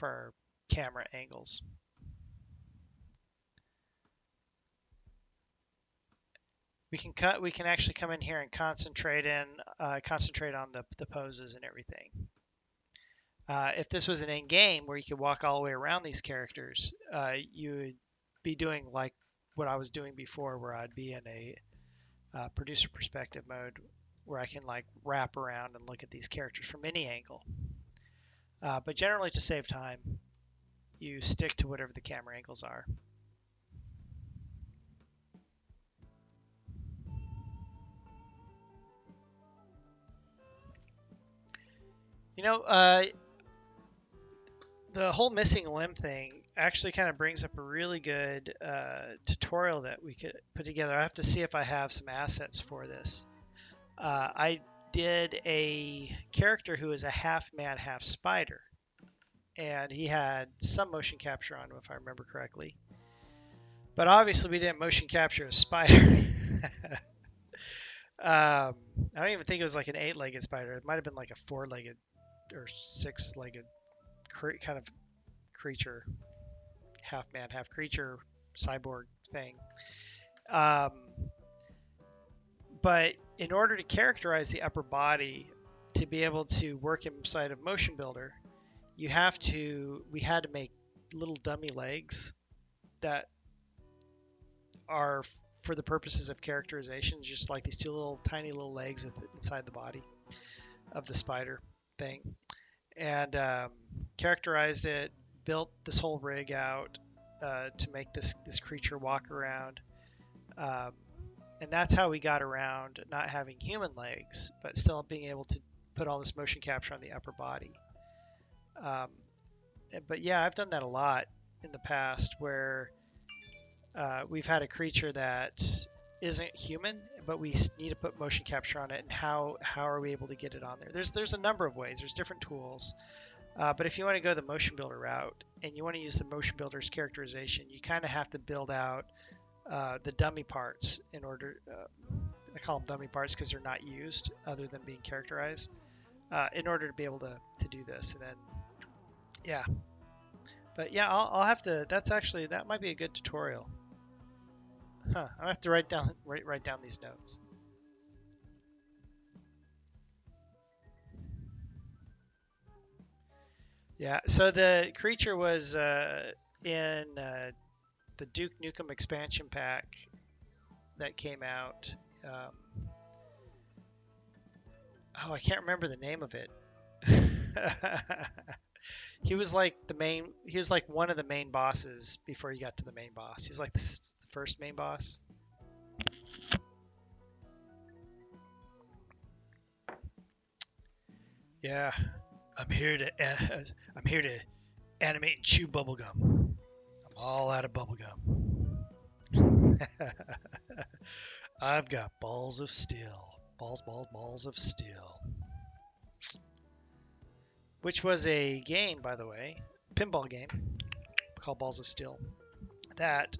our camera angles. We can actually come in here and concentrate on the poses and everything. If this was an in-game where you could walk all the way around these characters, you would be doing like what I was doing before, where I'd be in a producer perspective mode, where I can like wrap around and look at these characters from any angle. But generally, to save time, you stick to whatever the camera angles are. You know, the whole missing limb thing actually kind of brings up a really good tutorial that we could put together. I have to see if I have some assets for this. I did a character who is a half man, half spider, and he had some motion capture on him, if I remember correctly. But obviously, we didn't motion capture a spider. I don't even think it was like an 8-legged spider. It might have been like a 4-legged or 6-legged kind of creature, half man, half creature, cyborg thing. But in order to characterize the upper body, to be able to work inside of Motionbuilder, we had to make little dummy legs that are for the purposes of characterization, just like these two tiny little legs inside the body of the spider thing, and characterized it, built this whole rig out to make this creature walk around. And that's how we got around not having human legs, but still being able to put all this motion capture on the upper body. But yeah, I've done that a lot in the past, where we've had a creature that isn't human, but we need to put motion capture on it. And how are we able to get it on there? There's a number of ways. There's different tools. But if you want to go the Motionbuilder route and you want to use the Motionbuilder's characterization, you kind of have to build out the dummy parts in order. I call them dummy parts because they're not used other than being characterized in order to be able to do this. And then, yeah. But yeah, I'll have to. That might be a good tutorial. Huh? I have to write down these notes. Yeah. So the creature was in the Duke Nukem expansion pack that came out. I can't remember the name of it. He was like one of the main bosses before you got to the main boss. He's like the first main boss. Yeah, I'm here to animate and chew bubblegum. I'm all out of bubblegum. I've got balls of steel. Balls of steel. Which was a game, by the way, pinball game called Balls of Steel that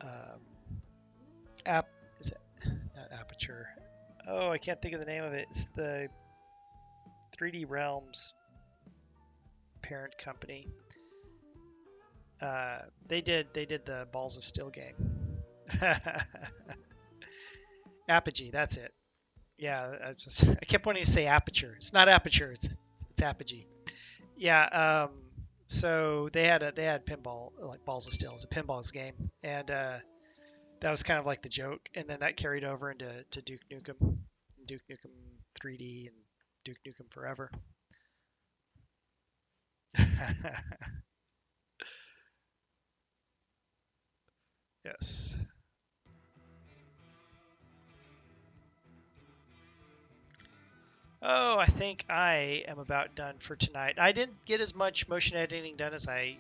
um, app is it not Aperture? Oh, I can't think of the name of it. It's the 3D Realms parent company. They did the Balls of Steel game. Apogee, that's it. Yeah, I kept wanting to say Aperture. It's not Aperture. It's Apogee. Yeah. So they had pinball like Balls of Steel. It's a pinballs game, and that was kind of like the joke. And then that carried over into Duke Nukem, Duke Nukem 3D, and Duke Nukem Forever. Yes. Oh, I think I am about done for tonight. I didn't get as much motion editing done as I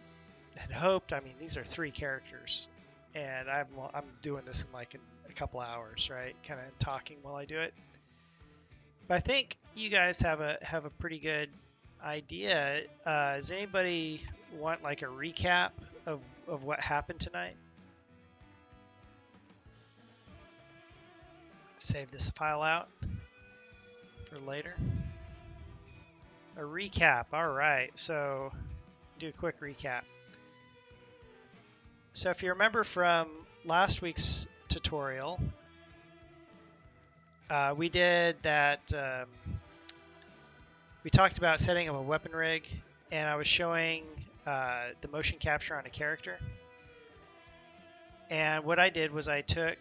had hoped. I mean, these are 3 characters, and I'm doing this in like a couple hours, right? Kind of talking while I do it. But I think you guys have a pretty good idea. Does anybody want like a recap of what happened tonight? Save this file out for later. A recap. All right. So do a quick recap. So if you remember from last week's tutorial, we did that. We talked about setting up a weapon rig, and I was showing the motion capture on a character. And what I did was I took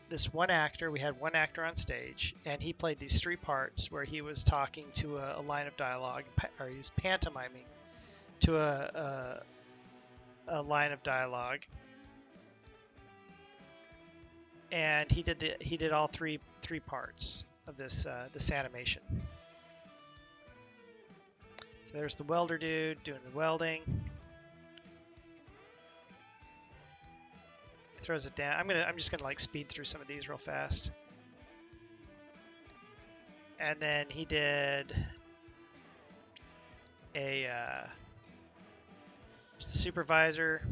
this one actor. We had one actor on stage, and he played these 3 parts where he was talking to a line of dialogue, or he was pantomiming to a line of dialogue. And he did all three parts of this this animation. So there's the welder dude doing the welding. Throws it down. I'm just gonna like speed through some of these real fast. And then he did a the supervisor,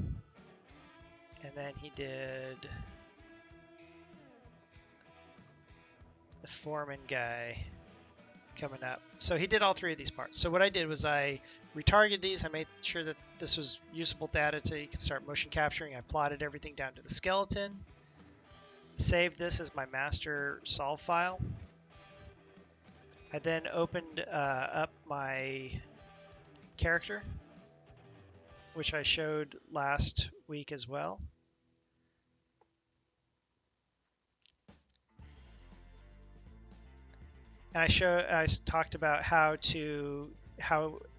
and then he did the foreman guy coming up. So he did all 3 of these parts. So what I did was I retargeted these. I made sure that this was usable data so you could start motion capturing. I plotted everything down to the skeleton. Saved this as my master solve file. I then opened up my character, which I showed last week as well. And I talked about how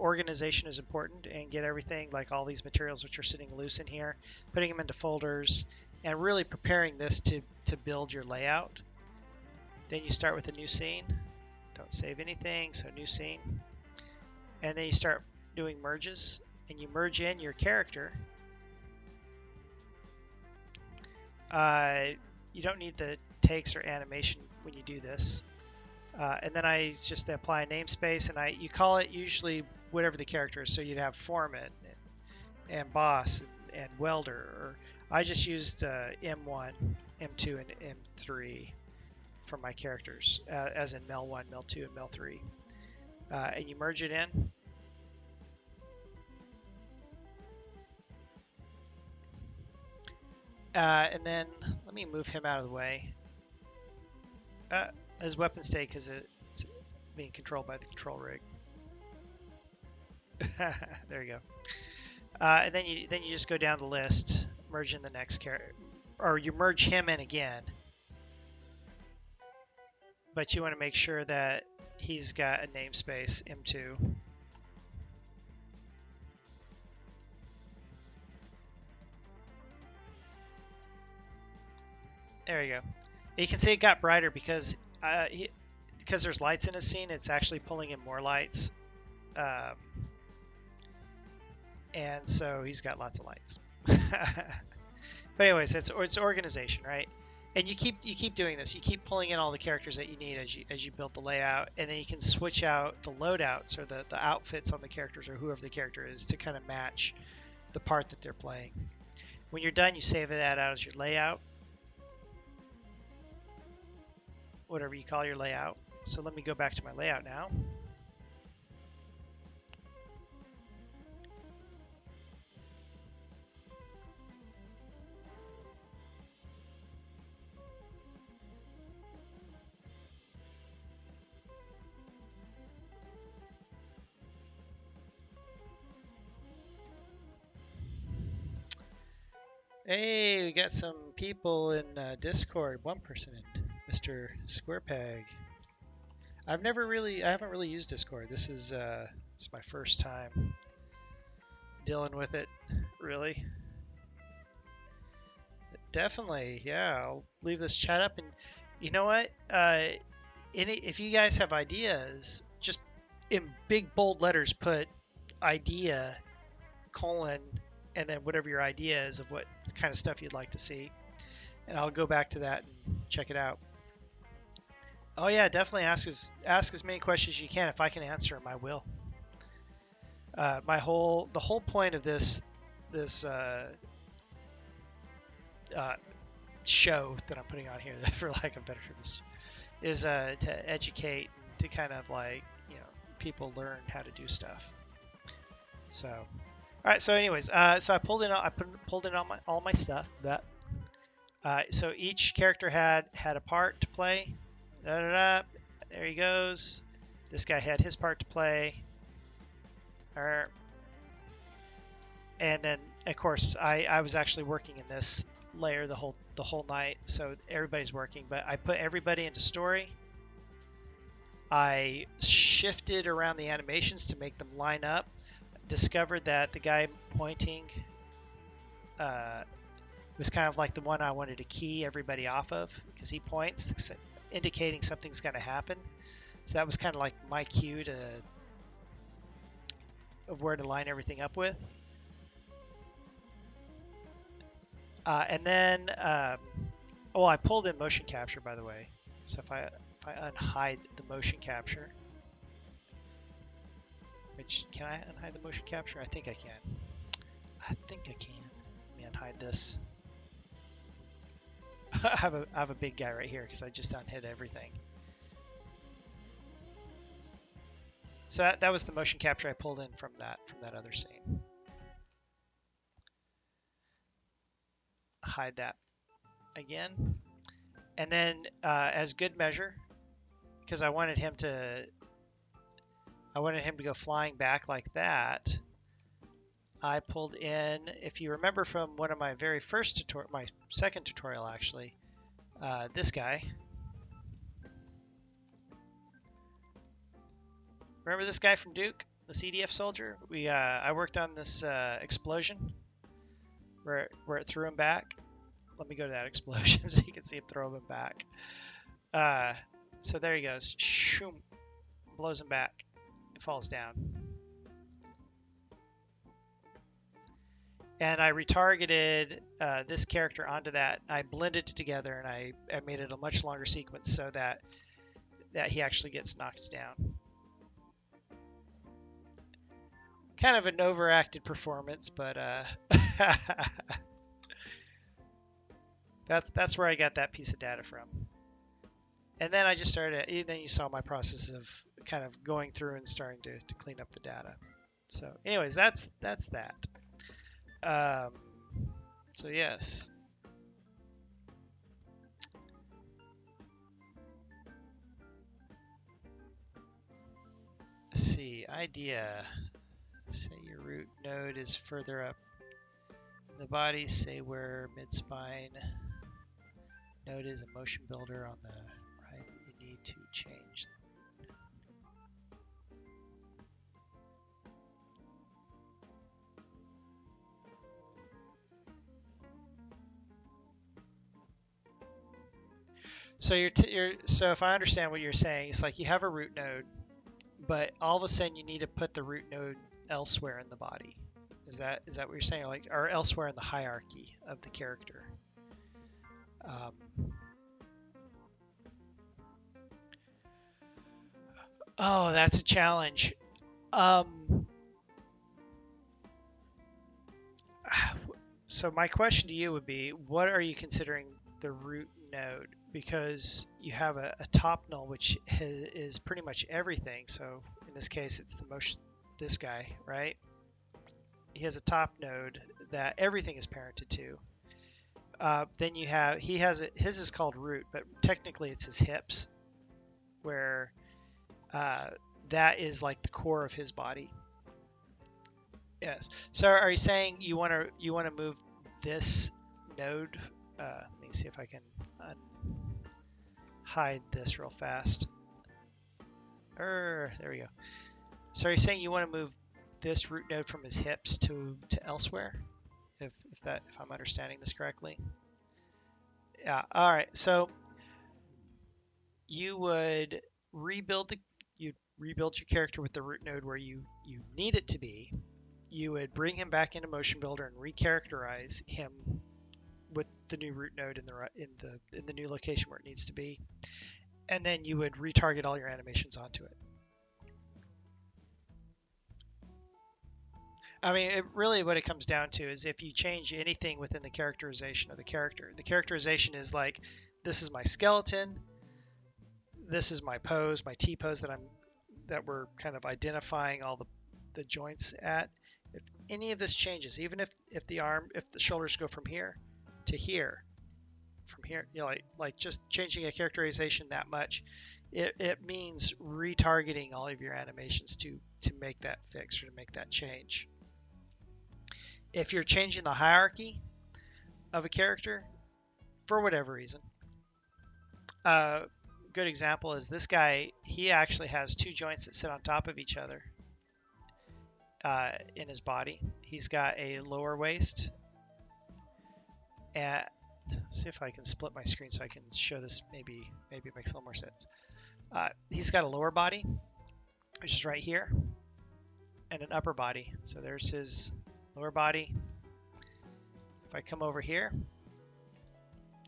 organization is important and get everything like all these materials which are sitting loose in here, putting them into folders, and really preparing this to build your layout. Then you start with a new scene. Don't save anything, so new scene. And then you start doing merges, and you merge in your character. You don't need the takes or animation when you do this. And then I just apply a namespace, and you call it usually whatever the character is. So you'd have foreman and boss and welder. Or I just used M1, M2, and M3 for my characters, as in Mel 1, Mel 2, and Mel 3. And you merge it in. And then let me move him out of the way. His weapon state, because it's being controlled by the control rig. There you go. And then you just go down the list, merge in the next character, or you merge him in again. But you want to make sure that he's got a namespace M2. There you go. You can see it got brighter because there's lights in his scene. It's actually pulling in more lights, and so he's got lots of lights. But anyways, it's organization, right? And you keep doing this. You keep pulling in all the characters that you need as you build the layout, and then you can switch out the loadouts or the outfits on the characters or whoever the character is to kind of match the part that they're playing. When you're done, you save that out as your layout, whatever you call your layout. So let me go back to my layout now. Hey, we got some people in Discord. One person in, Mr. Squarepeg. I haven't really used Discord. This is my first time dealing with it, really. Definitely, yeah. I'll leave this chat up, and you know what? If you guys have ideas, just in big bold letters put idea colon and then whatever your idea is of what kind of stuff you'd like to see, and I'll go back to that and check it out. Oh yeah, definitely ask as many questions as you can. If I can answer them, I will. The whole point of this uh, show that I'm putting on here, for lack of better terms, is to educate and to kind of like, people learn how to do stuff. So, all right. So, anyways, so I pulled in all my stuff. But so each character had a part to play. Da, da, da. There he goes. This guy had his part to play. And then, of course, I was actually working in this layer the whole night, so everybody's working. But I put everybody into story. I shifted around the animations to make them line up. Discovered that the guy pointing was kind of like the one I wanted to key everybody off of, because he points, indicating something's going to happen. So that was kind of like my cue of where to line everything up with. And then, I pulled in motion capture, by the way. So if I unhide the motion capture, which, can I unhide the motion capture? I think I can. Let me unhide this. I have a big guy right here because I just unhid everything. So that was the motion capture I pulled in from that other scene. Hide that again, and then as good measure, because I wanted him to go flying back like that, I pulled in, if you remember from one of my very first tutorial, my second tutorial actually, this guy. Remember this guy from Duke, the CDF soldier? I worked on this explosion where it threw him back. Let me go to that explosion so you can see him throw him back. So there he goes. Shoom, blows him back. It falls down. And I retargeted this character onto that. I blended it together, and I made it a much longer sequence so that he actually gets knocked down. Kind of an overacted performance, but that's where I got that piece of data from. And then I just started. Then you saw my process of kind of going through and starting to clean up the data. So, anyways, that's that. So yes. Let's see, idea. Say your root node is further up in the body. Say where mid-spine node is a Motionbuilder on the right. You need to change. So so if I understand what you're saying, it's like you have a root node, but all of a sudden you need to put the root node elsewhere in the body. Is that what you're saying? Like, or elsewhere in the hierarchy of the character? Oh, that's a challenge. So So my question to you would be, what are you considering the root node? Because you have a top null, which is pretty much everything. So in this case, it's the motion, this guy, right? He has a top node that everything is parented to. Then you have, he has it, his is called root, but technically it's his hips, where that is like the core of his body. Yes. So are you saying you want to move this node? Let me see if I can hide this real fast. There we go. So are you saying you want to move this root node from his hips to elsewhere? If I'm understanding this correctly. Yeah. All right. So you would rebuild your character with the root node where you need it to be. You would bring him back into Motionbuilder and recharacterize him with the new root node in the new location where it needs to be, and then you would retarget all your animations onto it. I mean, really what it comes down to is if you change anything within the characterization of the character. The characterization is like, this is my skeleton, this is my pose, my T pose that we're kind of identifying all the joints at. If any of this changes, even if the shoulders go from here to here, from here, you know, like just changing a characterization that much, it means retargeting all of your animations to make that fix or to make that change. If you're changing the hierarchy of a character for whatever reason, a good example is this guy. He actually has two joints that sit on top of each other in his body. He's got a lower waist. And see if I can split my screen so I can show this. Maybe it makes a little more sense. He's got a lower body, which is right here, and an upper body. So there's his lower body. If I come over here,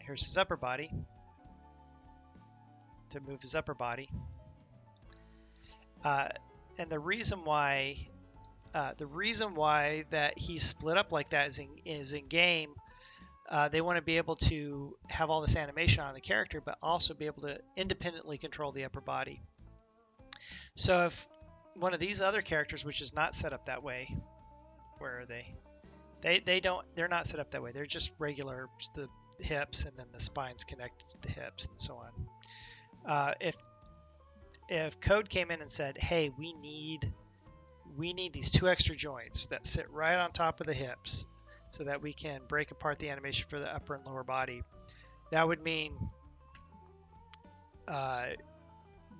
here's his upper body. To move his upper body, and the reason why that he's split up like that is in game. They want to be able to have all this animation on the character, but also be able to independently control the upper body. So if one of these other characters, which is not set up that way, where are they? They're not set up that way. They're just regular, the hips, and then the spine's connected to the hips, and so on. If code came in and said, hey, we need these two extra joints that sit right on top of the hips so that we can break apart the animation for the upper and lower body, that would mean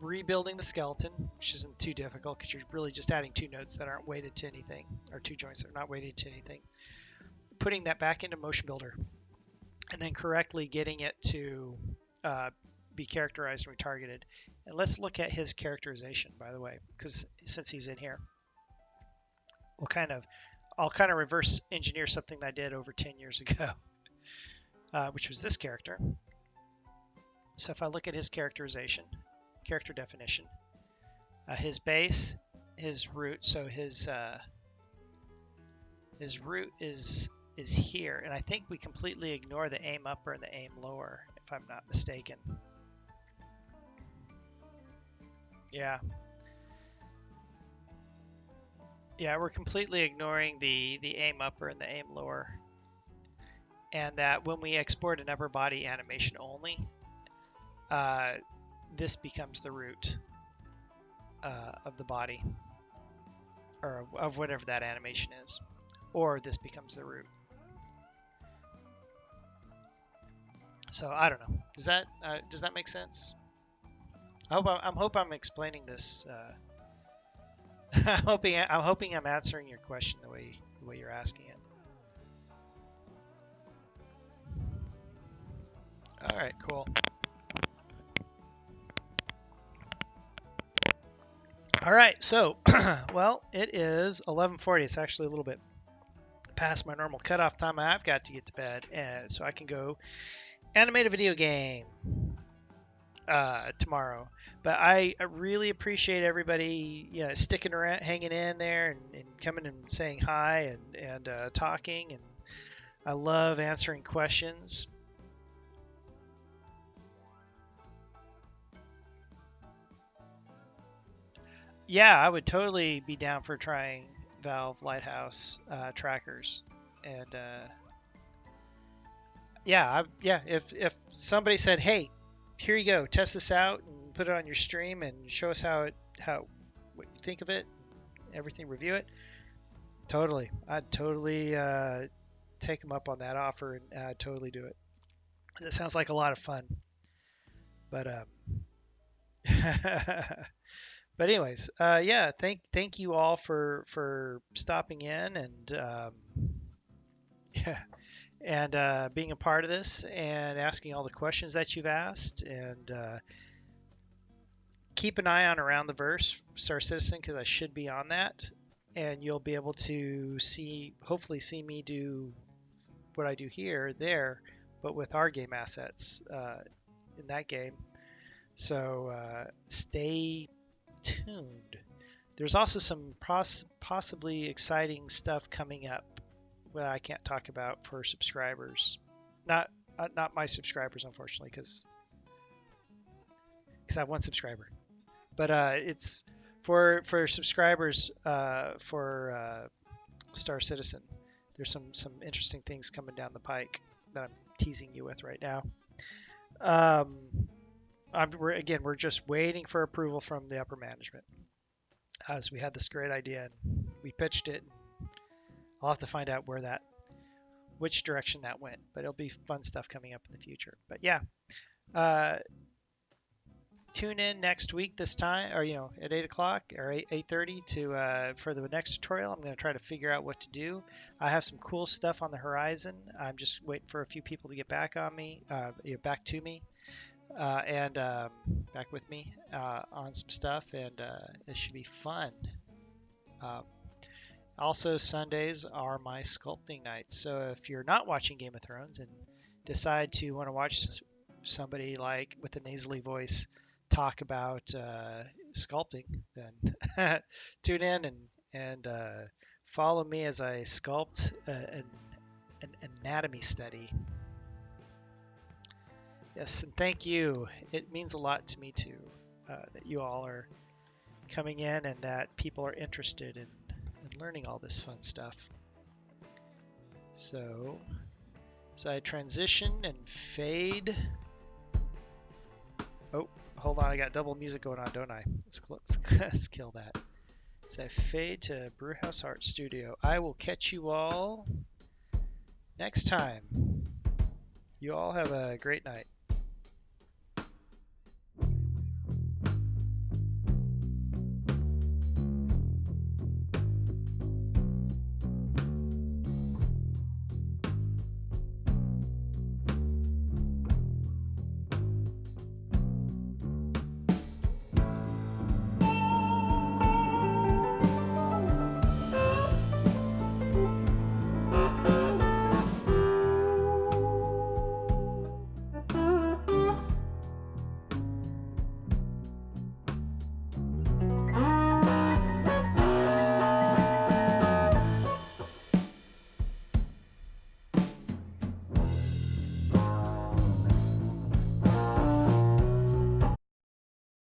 rebuilding the skeleton, which isn't too difficult because you're really just adding two nodes that aren't weighted to anything, or two joints that are not weighted to anything, putting that back into Motionbuilder, and then correctly getting it to be characterized and retargeted. And let's look at his characterization, by the way, because since he's in here, I'll kind of reverse engineer something that I did over 10 years ago, which was this character. So if I look at his characterization, character definition, his base, his root, so his root is here, and I think we completely ignore the aim upper and the aim lower, if I'm not mistaken. Yeah, we're completely ignoring the aim upper and the aim lower, and that when we export an upper body animation only, this becomes the root of the body, or of whatever that animation is, or this becomes the root. So I don't know. Does that make sense? I hope I'm explaining this. I'm hoping I'm answering your question the way you're asking it. All right, cool. All right, so well, it is 11:40. It's actually a little bit past my normal cutoff time. I've got to get to bed, and so I can go animate a video game tomorrow. But I really appreciate everybody, sticking around, hanging in there, and coming and saying hi and talking. And I love answering questions. Yeah, I would totally be down for trying Valve Lighthouse trackers. And yeah. If somebody said, "Hey, here you go, test this out and put it on your stream and show us how what you think of it, everything, review it," totally, I'd totally take them up on that offer and I'd totally do it. 'Cause it sounds like a lot of fun. But but anyways, yeah, thank you all for stopping in and yeah, and being a part of this and asking all the questions that you've asked. And keep an eye on Around the Verse, Star Citizen, because I should be on that, and you'll be able to hopefully see me do what I do here, there, but with our game assets in that game. So stay tuned. There's also some possibly exciting stuff coming up that I can't talk about for subscribers. Not my subscribers, unfortunately, because I have one subscriber. But it's for subscribers for Star Citizen. There's some interesting things coming down the pike that I'm teasing you with right now. We're just waiting for approval from the upper management. As we had this great idea and we pitched it. I'll have to find out which direction that went, but it'll be fun stuff coming up in the future. But yeah, tune in next week this time, or at 8 o'clock or 8:30 to for the next tutorial. I'm going to try to figure out what to do. I have some cool stuff on the horizon. I'm just waiting for a few people to get back on me, back to me, and back with me on some stuff, and it should be fun. Also, Sundays are my sculpting nights. So if you're not watching Game of Thrones and decide to want to watch somebody like with a nasally voice talk about sculpting, then tune in and follow me as I sculpt an anatomy study. Yes, and thank you. It means a lot to me too that you all are coming in and that people are interested in learning all this fun stuff. So I transition and fade. Oh, hold on, I got double music going on, don't I? Let's kill that. So I fade to Brewhouse Art Studio. I will catch you all next time. You all have a great night.